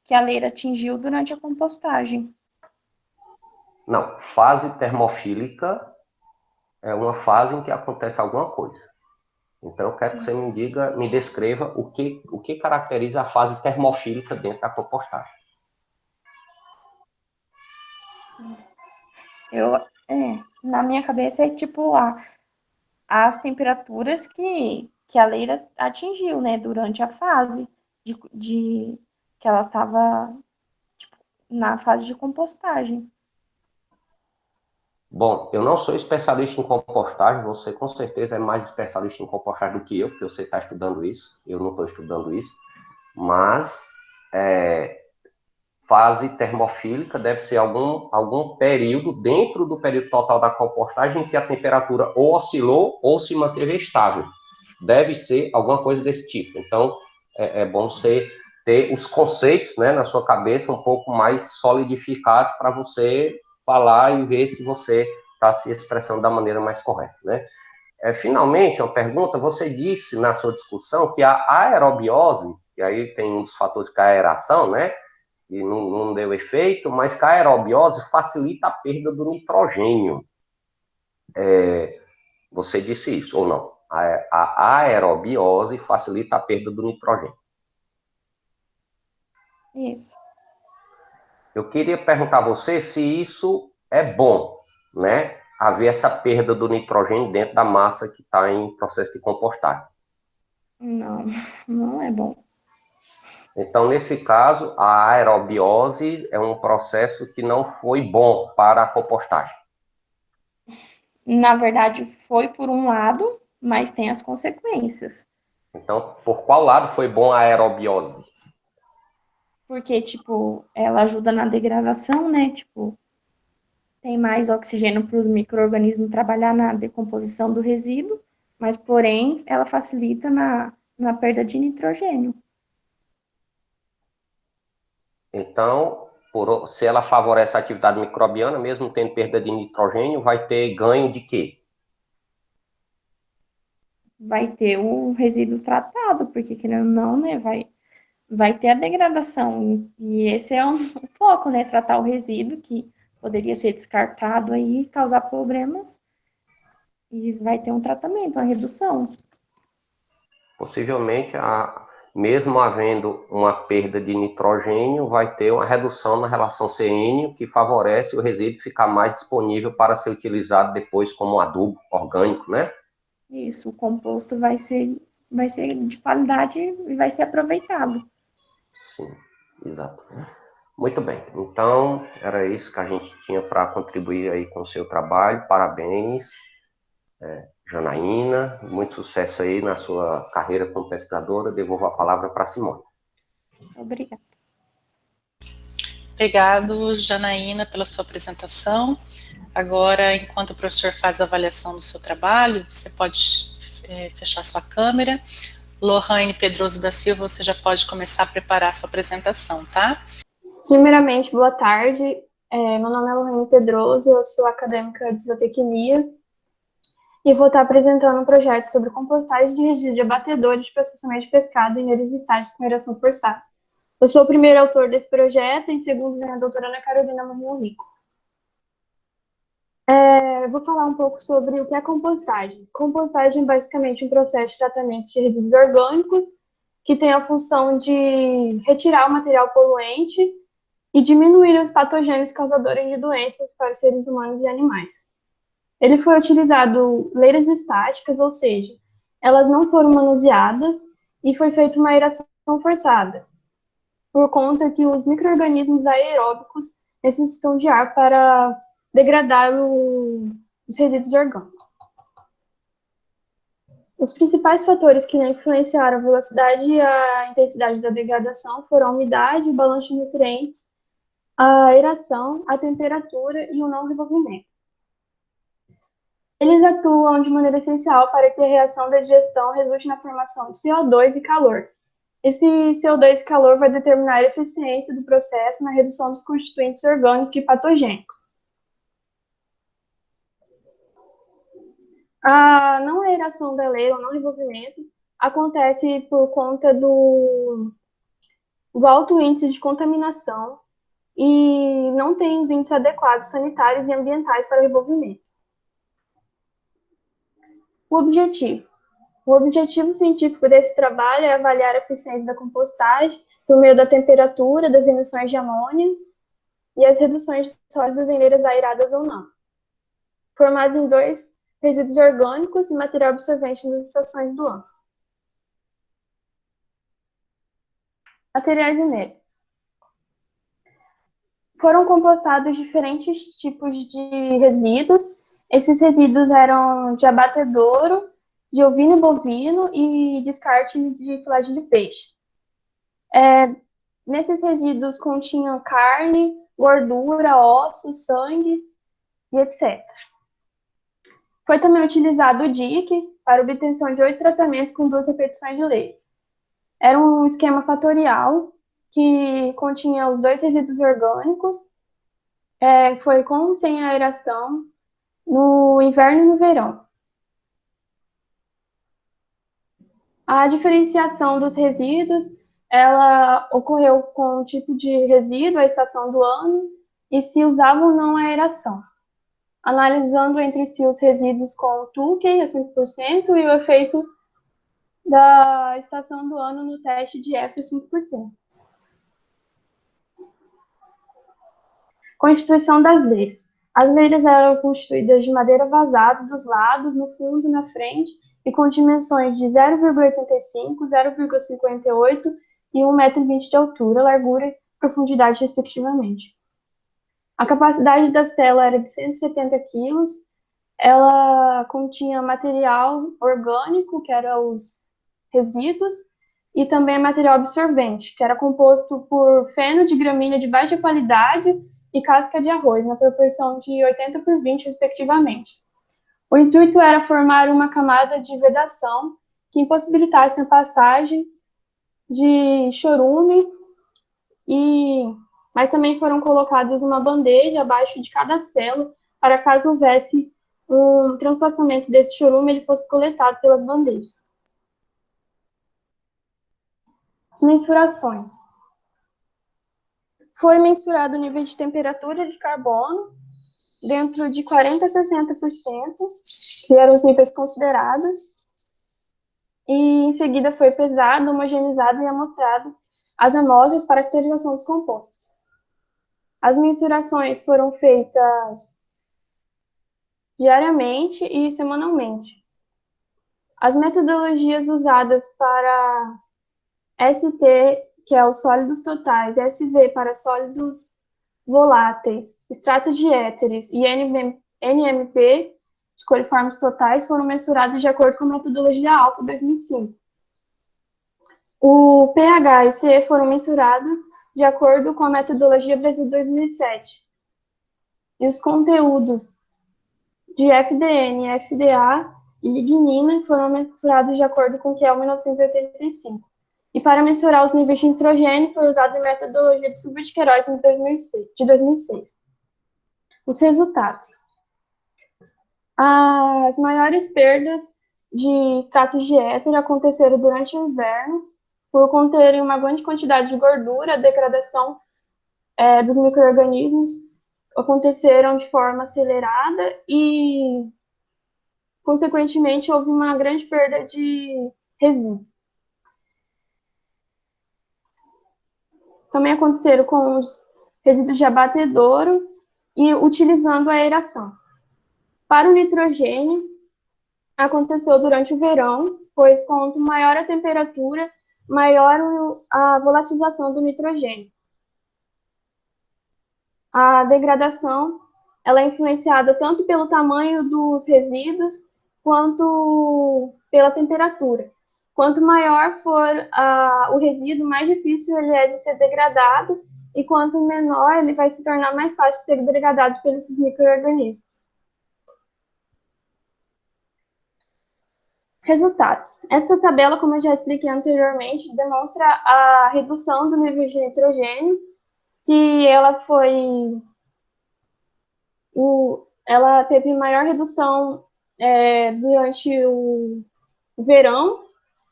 que a leira atingiu durante a compostagem. Não, fase termofílica é uma fase em que acontece alguma coisa. Então, eu quero que você me descreva o que caracteriza a fase termofílica dentro da compostagem. Na minha cabeça é tipo as temperaturas que a leira atingiu, né, durante a fase que ela estava na fase de compostagem. Bom, eu não sou especialista em compostagem, você com certeza é mais especialista em compostagem do que eu, porque você está estudando isso, eu não estou estudando isso, mas fase termofílica deve ser algum período dentro do período total da compostagem em que a temperatura ou oscilou ou se manteve estável. Deve ser alguma coisa desse tipo. Então, é bom você ter os conceitos, né, na sua cabeça um pouco mais solidificados para você falar e ver se você está se expressando da maneira mais correta, né? Finalmente, uma pergunta, você disse na sua discussão que a aerobiose, e aí tem um dos fatores que é a aeração, né, e não deu efeito, mas que a aerobiose facilita a perda do nitrogênio. Você disse isso, ou não? A aerobiose facilita a perda do nitrogênio. Isso. Eu queria perguntar a você se isso é bom, né? Haver essa perda do nitrogênio dentro da massa que está em processo de compostagem. Não, não é bom. Então, nesse caso, a aerobiose é um processo que não foi bom para a compostagem. Na verdade, foi por um lado, mas tem as consequências. Então, por qual lado foi bom a aerobiose? Porque, ela ajuda na degradação, né? Tem mais oxigênio para os micro-organismos trabalhar na decomposição do resíduo, mas, porém, ela facilita na perda de nitrogênio. Então, se ela favorece a atividade microbiana, mesmo tendo perda de nitrogênio, vai ter ganho de quê? Vai ter o resíduo tratado, porque, querendo ou não, né? Vai ter a degradação. E esse é um foco, né? Tratar o resíduo que poderia ser descartado aí, causar problemas, e vai ter um tratamento, uma redução. Possivelmente, mesmo havendo uma perda de nitrogênio, vai ter uma redução na relação CN, que favorece o resíduo ficar mais disponível para ser utilizado depois como adubo orgânico, né? Isso, o composto vai ser de qualidade e vai ser aproveitado. Sim, exato. Muito bem, então era isso que a gente tinha para contribuir aí com o seu trabalho. Parabéns, Janaína, muito sucesso aí na sua carreira como pesquisadora. Devolvo a palavra para Simone. Obrigada. Obrigado, Janaína, pela sua apresentação. Agora, enquanto o professor faz a avaliação do seu trabalho, você pode fechar sua câmera. Lohane Pedroso da Silva, você já pode começar a preparar a sua apresentação, tá? Primeiramente, boa tarde. Meu nome é Lohane Pedroso, eu sou acadêmica de zootecnia e vou estar apresentando um projeto sobre compostagem de resíduos de abatedores de processamento de pescado em áreas estáticas com aeração forçada. Eu sou o primeiro autor desse projeto, em segundo vem a doutora Ana Carolina Morrinho Rico. Eu vou falar um pouco sobre o que é compostagem. Compostagem é basicamente um processo de tratamento de resíduos orgânicos que tem a função de retirar o material poluente e diminuir os patogênios causadores de doenças para os seres humanos e animais. Ele foi utilizado leiras estáticas, ou seja, elas não foram manuseadas e foi feita uma aeração forçada, por conta que os micro-organismos aeróbicos necessitam de ar para degradar os resíduos orgânicos. Os principais fatores que influenciaram a velocidade e a intensidade da degradação foram a umidade, o balanço de nutrientes, a aeração, a temperatura e o não revolvimento. Eles atuam de maneira essencial para que a reação da digestão resulte na formação de CO2 e calor. Esse CO2 e calor vai determinar a eficiência do processo na redução dos constituintes orgânicos e patogênicos. A não aeração da leira, o não revolvimento, acontece por conta do alto índice de contaminação e não tem os índices adequados sanitários e ambientais para o revolvimento. O objetivo científico desse trabalho é avaliar a eficiência da compostagem por meio da temperatura, das emissões de amônia e as reduções de sólidos em leiras aeradas ou não, formados em 2 resíduos orgânicos e material absorvente nas estações do ano. Materiais inertes. Foram compostados diferentes tipos de resíduos. Esses resíduos eram de abatedouro, de ovino e bovino e descarte de filagem de peixe. Nesses resíduos continham carne, gordura, ossos, sangue e etc. Foi também utilizado o DIC para obtenção de 8 tratamentos com 2 repetições de leite. Era um esquema fatorial que continha os 2 resíduos orgânicos, foi com ou sem aeração, no inverno e no verão. A diferenciação dos resíduos, ela ocorreu com o tipo de resíduo, a estação do ano, e se usava ou não a aeração, analisando entre si os resíduos com Tukey a 5% e o efeito da estação do ano no teste de F a 5%. Constituição das leiras. As leiras eram constituídas de madeira vazada dos lados, no fundo, na frente, e com dimensões de 0,85, 0,58 e 1,20 m de altura, largura e profundidade, respectivamente. A capacidade da célula era de 170 kg, ela continha material orgânico, que eram os resíduos, e também material absorvente, que era composto por feno de gramínea de baixa qualidade e casca de arroz, na proporção de 80/20, respectivamente. O intuito era formar uma camada de vedação que impossibilitasse a passagem de chorume, mas também foram colocadas uma bandeja abaixo de cada célula, para caso houvesse um transpassamento desse chorume, ele fosse coletado pelas bandejas. As mensurações. Foi mensurado o nível de temperatura de carbono dentro de 40% a 60%, que eram os níveis considerados, e em seguida foi pesado, homogeneizado e amostrado as amostras para caracterização dos compostos. As mensurações foram feitas diariamente e semanalmente. As metodologias usadas para ST, que é os sólidos totais, SV para sólidos voláteis, extrato de éteres e NMP, os coliformes totais, foram mensurados de acordo com a metodologia ALFA 2005. O pH e o CE foram mensurados de acordo com a metodologia Brasil 2007. E os conteúdos de FDN, FDA e lignina foram mensurados de acordo com o QEL 1985. E para mensurar os níveis de nitrogênio, foi usada a metodologia de Silva de Queiroz de 2006. Os resultados. As maiores perdas de extratos de éter aconteceram durante o inverno, por conterem uma grande quantidade de gordura. A degradação dos micro-organismos aconteceram de forma acelerada e, consequentemente, houve uma grande perda de resíduos. Também aconteceram com os resíduos de abatedouro e utilizando a aeração. Para o nitrogênio, aconteceu durante o verão, pois quanto maior a temperatura, maior a volatilização do nitrogênio. A degradação ela é influenciada tanto pelo tamanho dos resíduos quanto pela temperatura. Quanto maior for o resíduo, mais difícil ele é de ser degradado, e quanto menor, ele vai se tornar mais fácil de ser degradado pelos micro-organismos. Resultados. Essa tabela, como eu já expliquei anteriormente, demonstra a redução do nível de nitrogênio, que ela teve maior redução durante o verão,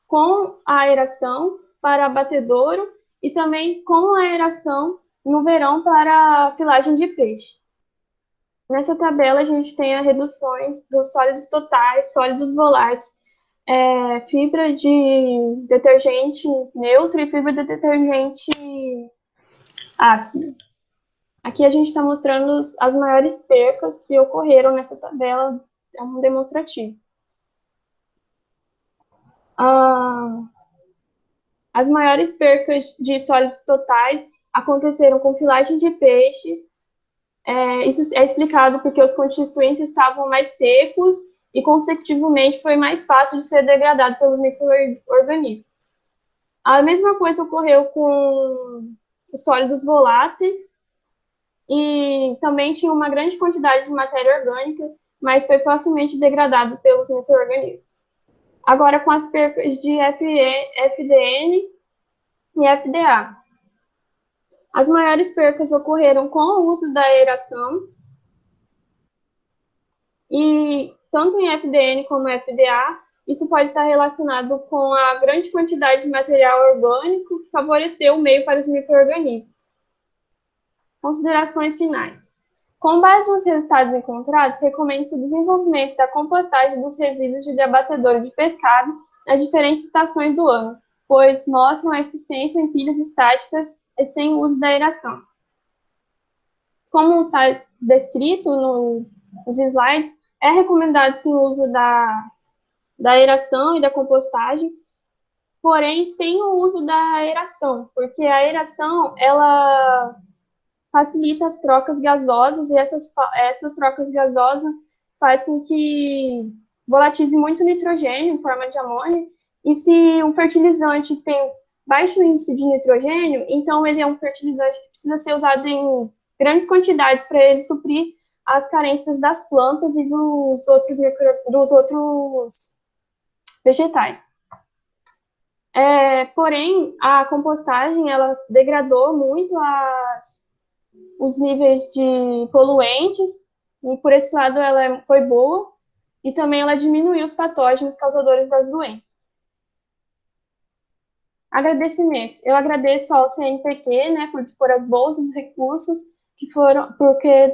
com a aeração para abatedouro e também com a aeração no verão para a filagem de peixe. Nessa tabela, a gente tem as reduções dos sólidos totais, sólidos voláteis, fibra de detergente neutro e fibra de detergente ácido. Aqui a gente está mostrando as maiores percas que ocorreram nessa tabela, é um demonstrativo. As maiores percas de sólidos totais aconteceram com filagem de peixe. Isso é explicado porque os constituintes estavam mais secos e, consecutivamente, foi mais fácil de ser degradado pelos micro-organismos. A mesma coisa ocorreu com os sólidos voláteis, e também tinha uma grande quantidade de matéria orgânica, mas foi facilmente degradado pelos micro-organismos. Agora, com as percas de FDN e FDA. As maiores percas ocorreram com o uso da aeração, e tanto em FDN como FDA, isso pode estar relacionado com a grande quantidade de material orgânico que favoreceu o meio para os micro-organismos. Considerações finais. Com base nos resultados encontrados, recomenda-se o desenvolvimento da compostagem dos resíduos de abatedouro de pescado nas diferentes estações do ano, pois mostram a eficiência em pilhas estáticas e sem o uso da aeração. Como está descrito nos slides, é recomendado sim o uso da aeração e da compostagem, porém sem o uso da aeração, porque a aeração ela facilita as trocas gasosas, e essas trocas gasosas faz com que volatize muito nitrogênio em forma de amônio, e se um fertilizante tem baixo índice de nitrogênio, então ele é um fertilizante que precisa ser usado em grandes quantidades para ele suprir as carências das plantas e dos outros vegetais. Porém, a compostagem ela degradou muito os níveis de poluentes, e por esse lado ela foi boa, e também ela diminuiu os patógenos causadores das doenças. Agradecimentos. Eu agradeço ao CNPq, né, por dispor as bolsas, os recursos, porque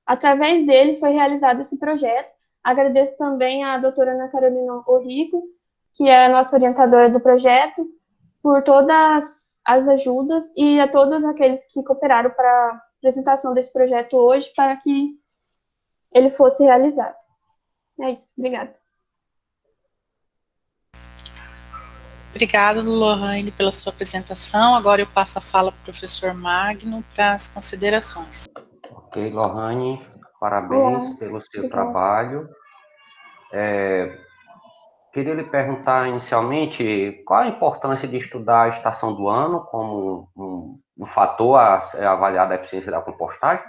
através dele foi realizado esse projeto. Agradeço também à doutora Ana Carolina Orrico, que é a nossa orientadora do projeto, por todas as ajudas, e a todos aqueles que cooperaram para a apresentação desse projeto hoje, para que ele fosse realizado. É isso, obrigada. Obrigada, Lohane, pela sua apresentação. Agora eu passo a fala para o professor Magno para as considerações. Ok, Lohane, parabéns pelo seu trabalho. Queria lhe perguntar inicialmente qual a importância de estudar a estação do ano como um fator a avaliar a eficiência da compostagem?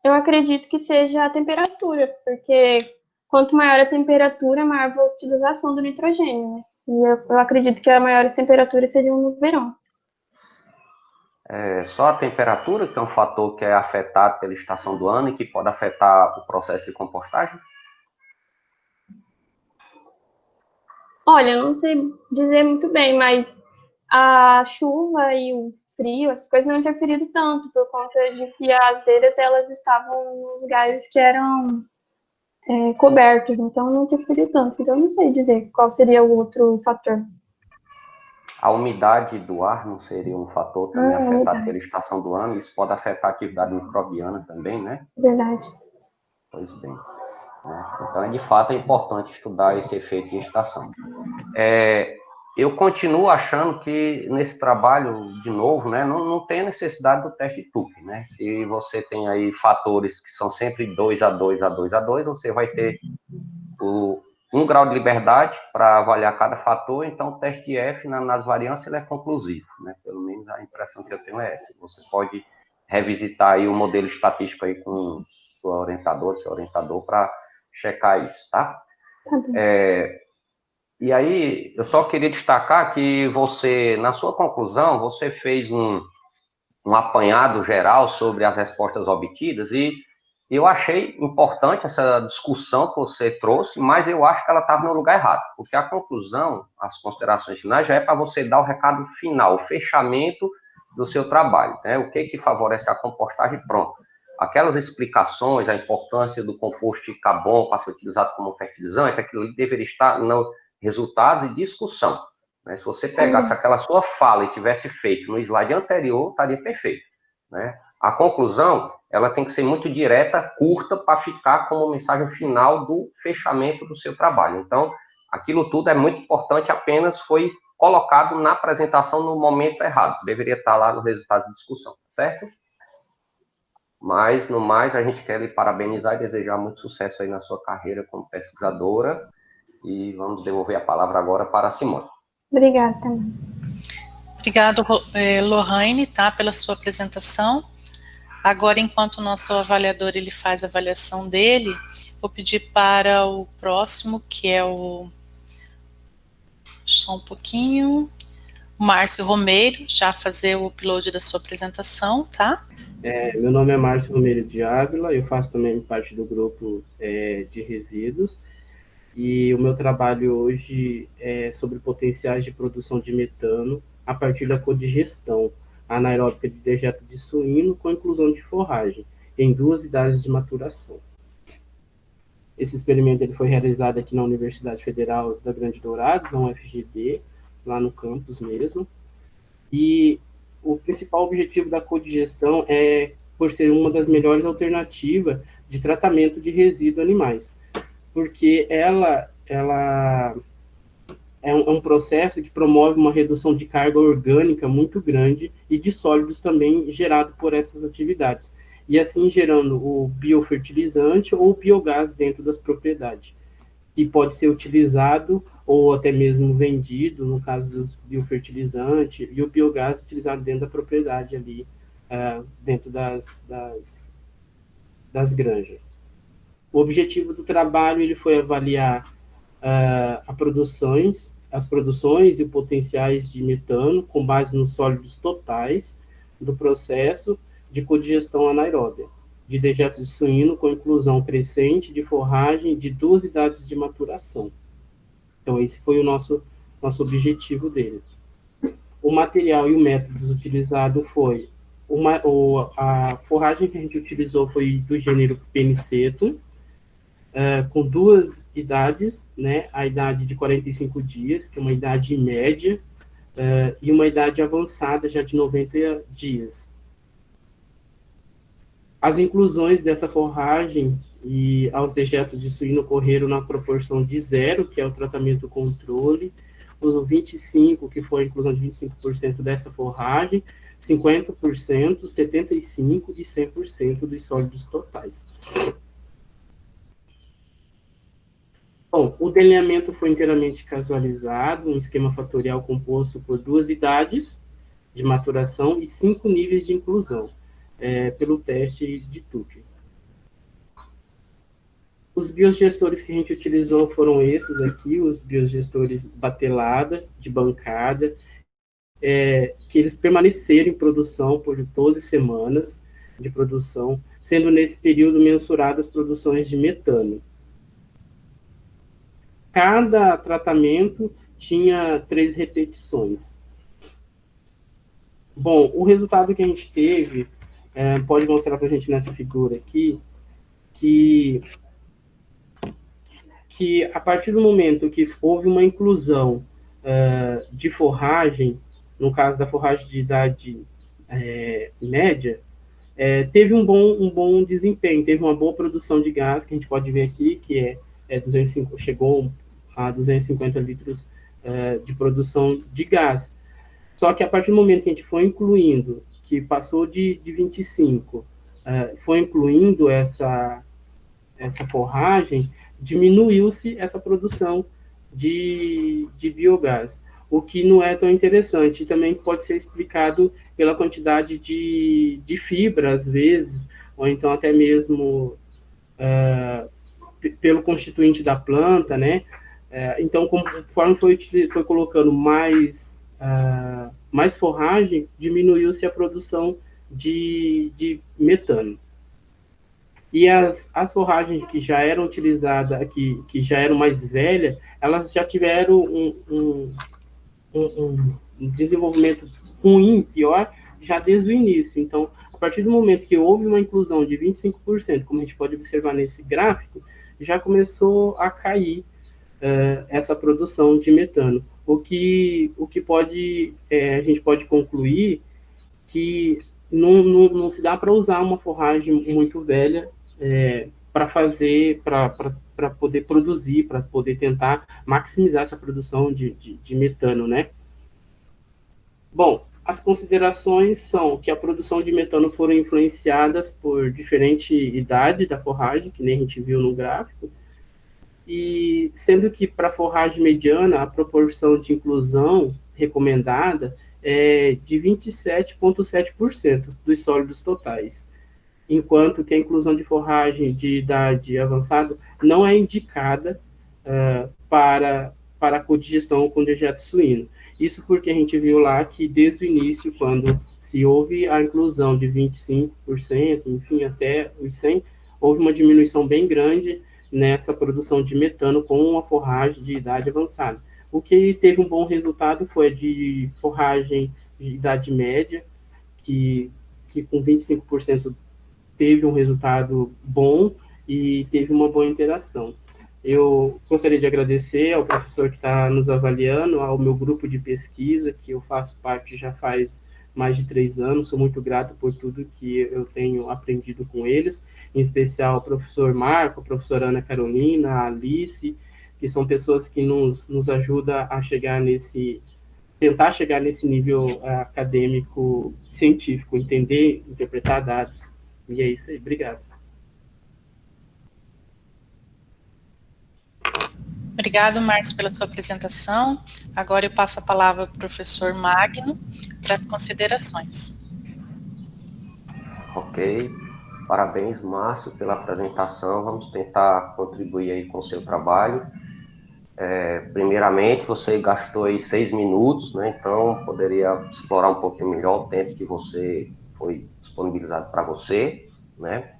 Eu acredito que seja a temperatura, porque quanto maior a temperatura, maior a utilização do nitrogênio, né? E eu acredito que as maiores temperaturas seriam no verão. Só a temperatura que é um fator que é afetado pela estação do ano e que pode afetar o processo de compostagem? Olha, eu não sei dizer muito bem, mas a chuva e o frio, essas coisas não interferiram tanto, por conta de que as telhas elas estavam em lugares que eram cobertos, então não interferiu tanto. Então eu não sei dizer qual seria o outro fator. A umidade do ar não seria um fator também afetado pela estação do ano? Isso pode afetar a atividade microbiana também, né? Verdade. Pois bem. Então, de fato, é importante estudar esse efeito de estação. Eu continuo achando que nesse trabalho, de novo, né, não tem necessidade do teste TUP, né? Se você tem aí fatores que são sempre 2 a 2 a 2 a 2, você vai ter um grau de liberdade para avaliar cada fator, então o teste de F nas variâncias ele é conclusivo, né? Pelo menos a impressão que eu tenho é essa. Você pode revisitar aí o modelo estatístico aí com seu orientador para checar isso, tá? E aí, eu só queria destacar que você, na sua conclusão, você fez um apanhado geral sobre as respostas obtidas e eu achei importante essa discussão que você trouxe, mas eu acho que ela estava no lugar errado, porque a conclusão, as considerações finais, já é para você dar o recado final, o fechamento do seu trabalho, né? O que favorece a compostagem, pronto. Aquelas explicações, a importância do composto de carbono para ser utilizado como fertilizante, aquilo ali deveria estar no resultados e discussão, né? Se você pegasse aquela sua fala e tivesse feito no slide anterior, estaria perfeito, né? A conclusão, ela tem que ser muito direta, curta, para ficar como mensagem final do fechamento do seu trabalho. Então, aquilo tudo é muito importante, apenas foi colocado na apresentação no momento errado. Deveria estar lá no resultado de discussão, certo? Mas, no mais, a gente quer lhe parabenizar e desejar muito sucesso aí na sua carreira como pesquisadora. E vamos devolver a palavra agora para a Simone. Obrigada, Tamás. Obrigado, Lohane, tá, pela sua apresentação. Agora, enquanto o nosso avaliador ele faz a avaliação dele, vou pedir para o próximo, que é o... Só um pouquinho. O Márcio Romeiro, já fazer o upload da sua apresentação, tá? Meu nome é Márcio Romeiro de Ávila, eu faço também parte do grupo de resíduos, e o meu trabalho hoje é sobre potenciais de produção de metano a partir da codigestão anaeróbica de dejeto de suíno com inclusão de forragem em 2 idades de maturação. Esse experimento ele foi realizado aqui na Universidade Federal da Grande Dourados, na UFGD, lá no campus mesmo, e o principal objetivo da codigestão é por ser uma das melhores alternativas de tratamento de resíduos animais, porque ela é um processo que promove uma redução de carga orgânica muito grande e de sólidos também gerado por essas atividades, e assim gerando o biofertilizante ou o biogás dentro das propriedades, que pode ser utilizado ou até mesmo vendido, no caso dos biofertilizantes, e o biogás utilizado dentro da propriedade ali, dentro das granjas. O objetivo do trabalho ele foi avaliar as produções e potenciais de metano com base nos sólidos totais do processo de codigestão anaeróbia de dejetos de suíno com inclusão crescente de forragem de 2 idades de maturação. Então, esse foi o nosso objetivo dele. O material e o método utilizado foi a forragem que a gente utilizou foi do gênero Penicetum, com 2 idades, né? A idade de 45 dias, que é uma idade média, e uma idade avançada já de 90 dias. As inclusões dessa forragem e aos dejetos de suíno ocorreram na proporção de 0, que é o tratamento controle, o 25, que foi a inclusão de 25% dessa forragem, 50%, 75% e 100% dos sólidos totais. Bom, o delineamento foi inteiramente casualizado, um esquema fatorial composto por 2 idades de maturação e 5 níveis de inclusão, pelo teste de Tucker. Os biogestores que a gente utilizou foram esses aqui, os biogestores batelada, de bancada, que eles permaneceram em produção por 12 semanas de produção, sendo nesse período mensuradas produções de metano. Cada tratamento tinha 3 repetições. Bom, o resultado que a gente teve, pode mostrar para a gente nessa figura aqui, que a partir do momento que houve uma inclusão de forragem, no caso da forragem de idade média, teve um bom desempenho, teve uma boa produção de gás, que a gente pode ver aqui, que chegou a 250 litros de produção de gás. Só que a partir do momento que a gente foi incluindo, que passou de 25, foi incluindo essa forragem, diminuiu-se essa produção de biogás, o que não é tão interessante. Também pode ser explicado pela quantidade de fibra, às vezes, ou então até mesmo pelo constituinte da planta, né? Então, conforme foi colocando mais forragem, diminuiu-se a produção de metano. E as forragens que já eram utilizadas, que já eram mais velhas, elas já tiveram um desenvolvimento ruim, pior, já desde o início. Então, a partir do momento que houve uma inclusão de 25%, como a gente pode observar nesse gráfico, já começou a cair essa produção de metano. O que pode, a gente pode concluir que não se dá para usar uma forragem muito velha para poder produzir, para poder tentar maximizar essa produção de metano, né? Bom, as considerações são que a produção de metano foram influenciadas por diferente idade da forragem, que nem a gente viu no gráfico, e sendo que para a forragem mediana, a proporção de inclusão recomendada é de 27,7% dos sólidos totais, enquanto que a inclusão de forragem de idade avançada não é indicada para a codigestão com dejeto suíno. Isso porque a gente viu lá que desde o início, quando se houve a inclusão de 25%, enfim, até os 100%, houve uma diminuição bem grande nessa produção de metano com uma forragem de idade avançada. O que teve um bom resultado foi a de forragem de idade média, que com 25% teve um resultado bom e teve uma boa interação. Eu gostaria de agradecer ao professor que está nos avaliando, ao meu grupo de pesquisa, que eu faço parte já faz mais de 3 anos, sou muito grato por tudo que eu tenho aprendido com eles, em especial o professor Marco, a professora Ana Carolina, a Alice, que são pessoas que nos ajudam a tentar chegar nesse nível acadêmico científico, entender, interpretar dados. E é isso aí, obrigado. Obrigado, Márcio, pela sua apresentação. Agora eu passo a palavra para o professor Magno para as considerações. Ok. Parabéns, Márcio, pela apresentação. Vamos tentar contribuir aí com o seu trabalho. Primeiramente, você gastou aí 6 minutos, né? Então, poderia explorar um pouquinho melhor o tempo que foi disponibilizado para você, né?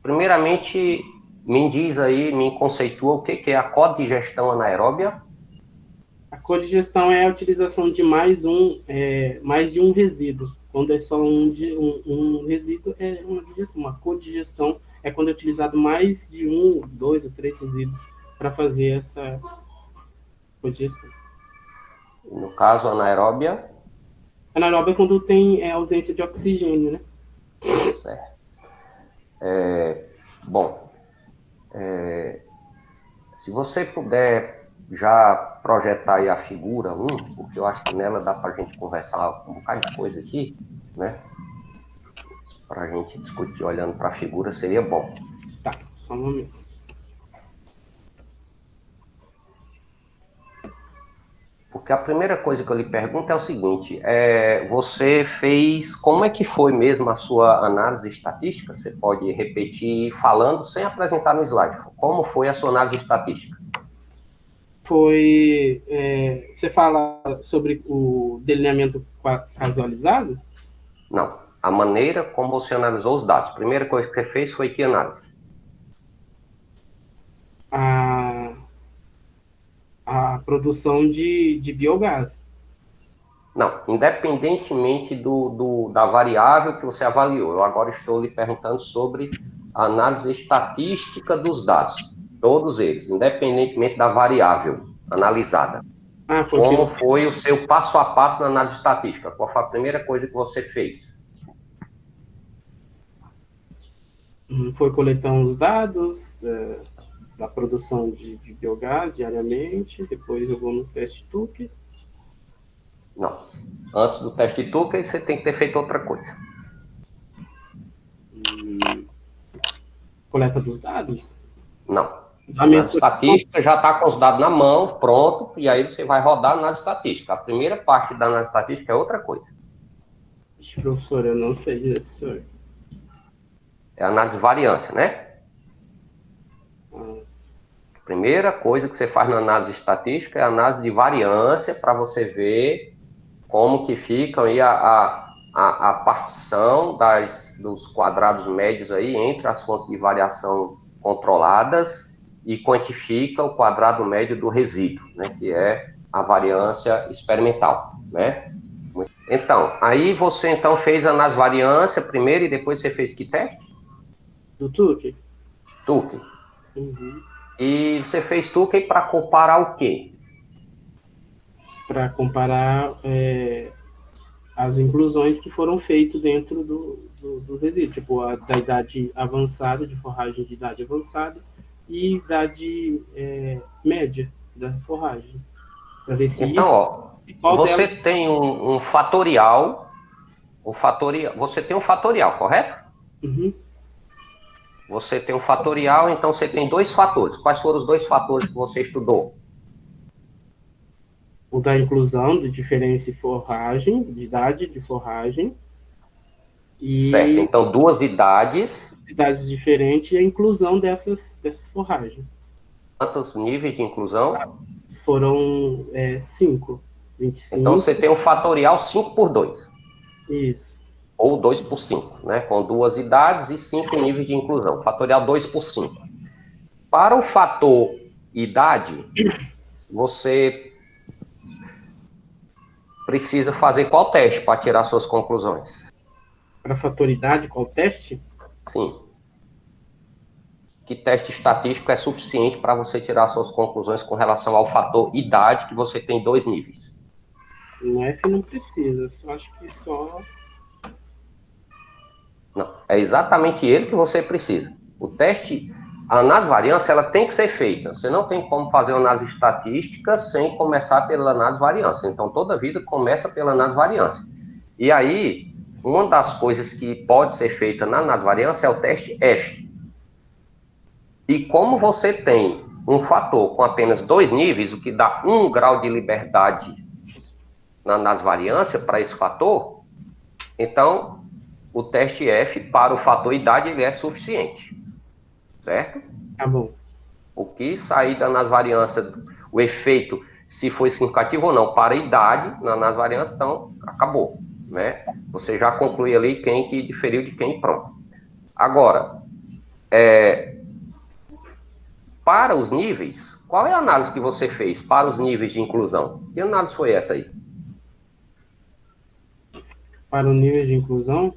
Primeiramente, me diz aí, me conceitua o que é a codigestão anaeróbia? A codigestão é a utilização de mais de um resíduo. Quando é só um resíduo, é uma digestão. Uma codigestão é quando é utilizado mais de 1, 2 ou 3 resíduos para fazer essa codigestão. No caso, anaeróbia? Anaeróbia é quando tem ausência de oxigênio, né? Certo. Bom, se você puder já projetar aí a figura 1, porque eu acho que nela dá para a gente conversar um bocado de coisa aqui, né? Para a gente discutir olhando para a figura seria bom. Tá, só um momento. Porque a primeira coisa que eu lhe pergunto é o seguinte, você fez, como é que foi mesmo a sua análise estatística? Você pode repetir falando sem apresentar no slide. Como foi a sua análise estatística? Você fala sobre o delineamento casualizado? Não, a maneira como você analisou os dados. A primeira coisa que você fez foi que análise? A produção de biogás. Não, independentemente da variável que você avaliou. Eu agora estou lhe perguntando sobre a análise estatística dos dados. Todos eles, independentemente da variável analisada. Como foi o seu passo a passo na análise estatística? Qual foi a primeira coisa que você fez? Foi coletar os dados da produção de biogás diariamente, depois eu vou no teste Tucker. Não. Antes do teste Tucker, você tem que ter feito outra coisa. Coleta dos dados? Não. A Análise estatística já está com os dados na mão, pronto, e aí você vai rodar a análise estatística. A primeira parte da análise estatística é outra coisa. Professor, eu não sei dizer, professor. É a análise de variância, né? A primeira coisa que você faz na análise estatística é a análise de variância, para você ver como que fica aí a partição dos quadrados médios aí entre as fontes de variação controladas e quantifica o quadrado médio do resíduo, né, que é a variância experimental, né? Então, aí você então fez a análise de variância primeiro e depois você fez que teste? Do Tukey? Tukey. Uhum. E você fez Tukey para comparar o quê? Para comparar as inclusões que foram feitas dentro do resíduo, tipo da idade avançada, de forragem de idade avançada, e idade média da forragem. Para ver se então, isso... ó, você tem um fatorial, você tem um fatorial, correto? Uhum. Você tem um fatorial, então você tem dois fatores. Quais foram os dois fatores que você estudou? O da inclusão, de diferença de forragem, de idade de forragem. E certo, então duas idades diferentes e a inclusão dessas forragens. Quantos níveis de inclusão? Foram 5. 25. Então você tem um fatorial 5 por 2. Isso. Ou 2 por 5, né? Com duas idades e 5 níveis de inclusão. Fatorial 2 por 5. Para o fator idade, você precisa fazer qual teste para tirar suas conclusões? Para fator idade, qual teste? Sim. Que teste estatístico é suficiente para você tirar suas conclusões com relação ao fator idade, que você tem 2 níveis? No F não precisa, só acho que só... Não, é exatamente ele que você precisa. O teste, a análise variância, ela tem que ser feita. Você não tem como fazer uma análise estatística sem começar pela análise variância. Então, toda vida começa pela análise variância. E aí, uma das coisas que pode ser feita na análise variância é o teste F. E como você tem um fator com apenas 2 níveis, o que dá 1 grau de liberdade na análise variância para esse fator, então o teste F para o fator idade ele é suficiente, certo? Tá bom. O que sair da análise variância, o efeito, se foi significativo ou não, para a idade na análise variância, então acabou, né? Você já conclui ali quem que diferiu de quem, pronto. Agora, para os níveis, qual é a análise que você fez para os níveis de inclusão? Que análise foi essa aí? Para o nível de inclusão?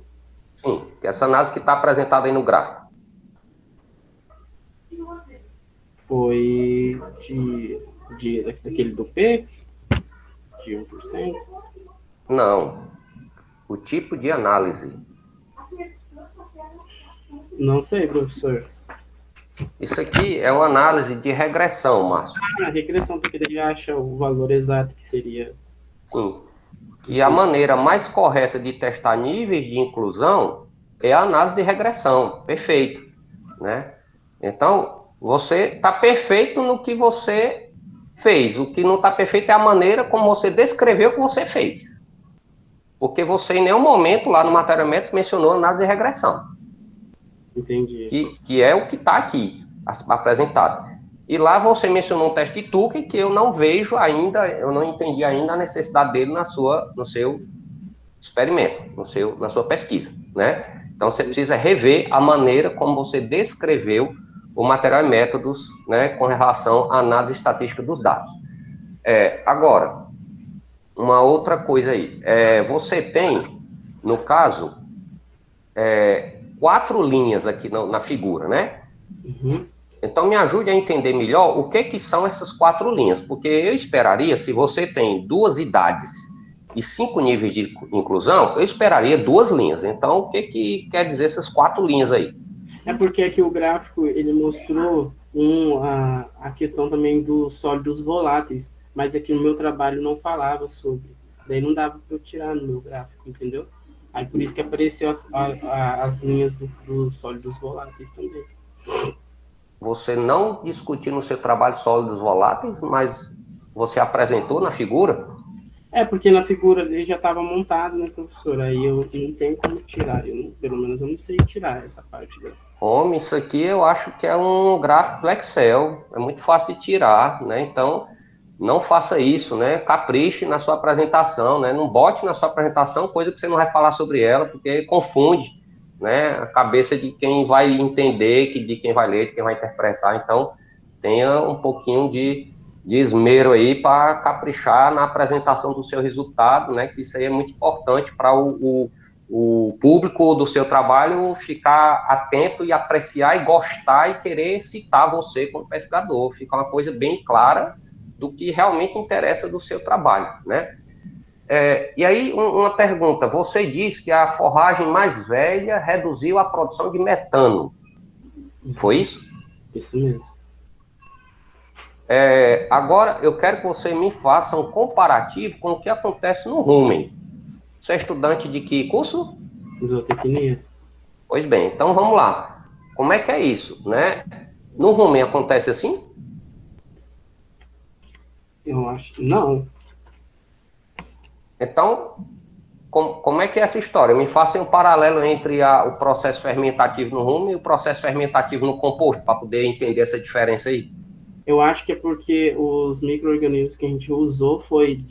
Sim, essa análise que está apresentada aí no gráfico. Foi daquele do P? De 1%? Não. O tipo de análise. Não sei, professor. Isso aqui é uma análise de regressão, Márcio. A regressão, porque daí acha o valor exato que seria... Sim. E a maneira mais correta de testar níveis de inclusão é a análise de regressão. Perfeito, né? Então, você está perfeito no que você fez. O que não está perfeito é a maneira como você descreveu o que você fez. Porque você, em nenhum momento, lá no Material Métodos, mencionou análise de regressão. Entendi. Que é o que está aqui, apresentado. E lá você mencionou um teste de Tukey que eu não vejo ainda, eu não entendi ainda a necessidade dele no seu experimento, na sua pesquisa, né? Então você precisa rever a maneira como você descreveu o Material e Métodos, né, com relação à análise estatística dos dados. Agora, uma outra coisa aí, você tem, no caso, 4 linhas aqui na figura, né? Uhum. Então, me ajude a entender melhor o que são essas 4 linhas, porque eu esperaria, se você tem 2 idades e 5 níveis de inclusão, eu esperaria 2 linhas. Então, o que quer dizer essas 4 linhas aí? É porque aqui o gráfico, ele mostrou a questão também dos sólidos voláteis, mas aqui no meu trabalho não falava sobre. Daí não dava para eu tirar no meu gráfico, entendeu? Aí por isso que apareceu as linhas dos sólidos voláteis também. você não discutiu no seu trabalho sólidos voláteis, mas você apresentou na figura? Porque na figura dele já estava montado, né, professor? Aí eu não tenho como tirar, pelo menos eu não sei tirar essa parte dela. Homem, isso aqui eu acho que é um gráfico do Excel, é muito fácil de tirar, né? Então, não faça isso, né? Capriche na sua apresentação, né? Não bote na sua apresentação coisa que você não vai falar sobre ela, porque confunde, né? A cabeça de quem vai entender, de quem vai ler, de quem vai interpretar. Então, tenha um pouquinho de esmero aí para caprichar na apresentação do seu resultado, né? Que isso aí é muito importante para o público do seu trabalho ficar atento e apreciar e gostar e querer citar você como pesquisador. Fica uma coisa bem clara do que realmente interessa do seu trabalho, né? E aí, uma pergunta. Você disse que a forragem mais velha reduziu a produção de metano. Foi isso? Isso mesmo. Agora, eu quero que você me faça um comparativo com o que acontece no rumen. Você é estudante de que curso? Zootecnia. Pois bem, então vamos lá. Como é que é isso, né? No rumen acontece assim? Eu acho que não. Então, como é que é essa história? Me faça um paralelo entre o processo fermentativo no rumen e o processo fermentativo no composto, para poder entender essa diferença aí. Eu acho que é porque os micro-organismos que a gente usou foi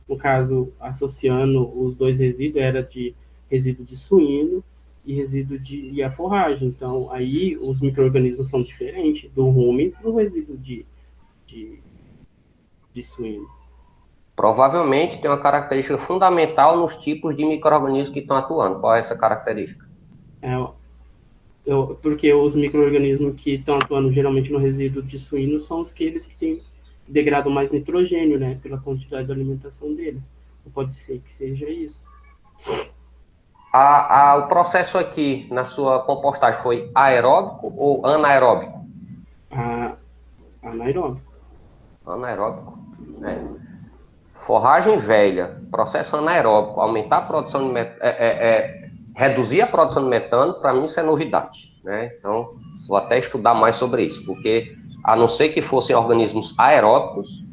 no caso, associando os dois resíduos, era de resíduo de suíno e resíduo e a forragem. Então, aí os micro-organismos são diferentes do rumen do resíduo de suíno. Provavelmente tem uma característica fundamental nos tipos de micro-organismos que estão atuando. Qual é essa característica? Porque os micro-organismos que estão atuando geralmente no resíduo de suíno são aqueles que degradam mais nitrogênio, né? Pela quantidade de alimentação deles. Ou pode ser que seja isso. O processo aqui na sua compostagem foi aeróbico ou anaeróbico? Anaeróbico. Anaeróbico. Forragem velha, processo anaeróbico, aumentar a produção de reduzir a produção de metano, para mim isso é novidade, né? Então, vou até estudar mais sobre isso, porque a não ser que fossem organismos aeróbicos...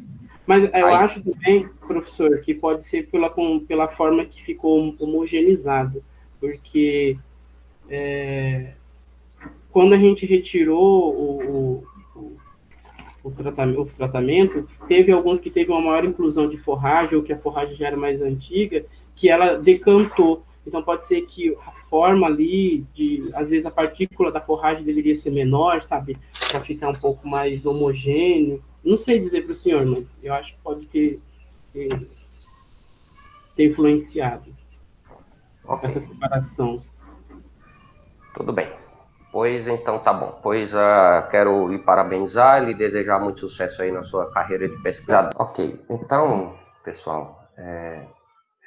Mas eu acho também, professor, que pode ser pela forma que ficou homogeneizado, porque quando a gente retirou os tratamentos, teve alguns que teve uma maior inclusão de forragem, ou que a forragem já era mais antiga, que ela decantou. Então, pode ser que a forma ali, às vezes a partícula da forragem deveria ser menor, sabe? Para ficar um pouco mais homogêneo. Não sei dizer para o senhor, mas eu acho que pode ter influenciado essa separação. Tudo bem. Pois então tá bom. Pois quero lhe parabenizar e lhe desejar muito sucesso aí na sua carreira de pesquisador. Ok, então, pessoal,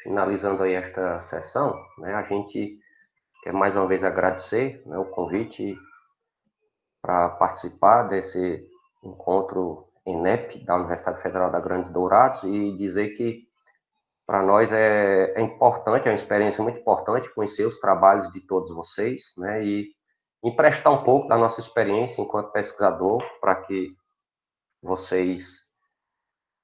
finalizando aí esta sessão, né, a gente quer mais uma vez agradecer, né, o convite para participar desse encontro ENEP da Universidade Federal da Grande Dourados e dizer que para nós é importante, é uma experiência muito importante conhecer os trabalhos de todos vocês, né, e emprestar um pouco da nossa experiência enquanto pesquisador para que vocês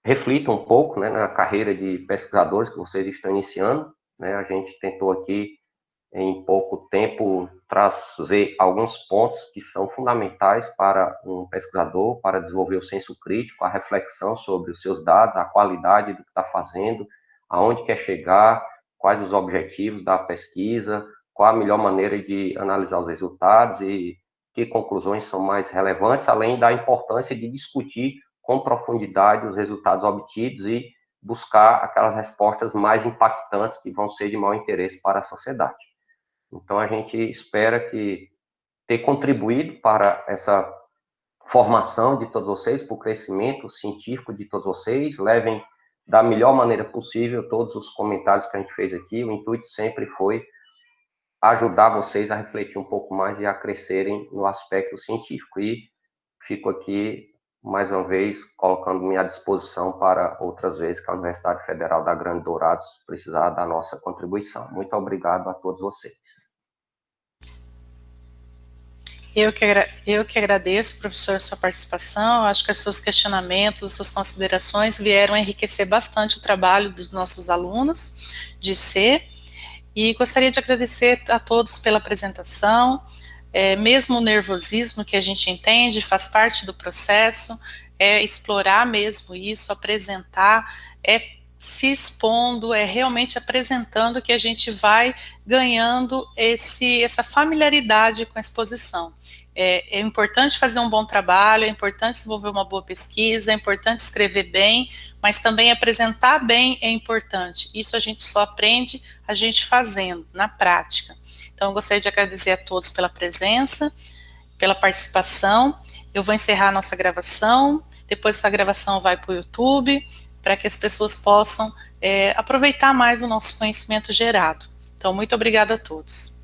reflitam um pouco, né, na carreira de pesquisadores que vocês estão iniciando, né. A gente tentou aqui, em pouco tempo, trazer alguns pontos que são fundamentais para um pesquisador, para desenvolver o senso crítico, a reflexão sobre os seus dados, a qualidade do que está fazendo, aonde quer chegar, quais os objetivos da pesquisa, qual a melhor maneira de analisar os resultados e que conclusões são mais relevantes, além da importância de discutir com profundidade os resultados obtidos e buscar aquelas respostas mais impactantes que vão ser de maior interesse para a sociedade. Então, a gente espera ter contribuído para essa formação de todos vocês, para o crescimento científico de todos vocês, levem da melhor maneira possível todos os comentários que a gente fez aqui. O intuito sempre foi ajudar vocês a refletir um pouco mais e a crescerem no aspecto científico. E fico aqui, mais uma vez, colocando-me à disposição para outras vezes que a Universidade Federal da Grande Dourados precisar da nossa contribuição. Muito obrigado a todos vocês. Eu que agradeço, professor, a sua participação. Eu acho que os seus questionamentos, as suas considerações vieram enriquecer bastante o trabalho dos nossos alunos de C. E gostaria de agradecer a todos pela apresentação. Mesmo o nervosismo que a gente entende faz parte do processo, explorar mesmo isso, apresentar, se expondo, realmente apresentando que a gente vai ganhando essa familiaridade com a exposição. É importante fazer um bom trabalho, é importante desenvolver uma boa pesquisa, é importante escrever bem, mas também apresentar bem é importante. Isso a gente só aprende a gente fazendo, na prática. Então, eu gostaria de agradecer a todos pela presença, pela participação. Eu vou encerrar a nossa gravação, depois essa gravação vai para o YouTube, para que as pessoas possam aproveitar mais o nosso conhecimento gerado. Então, muito obrigada a todos.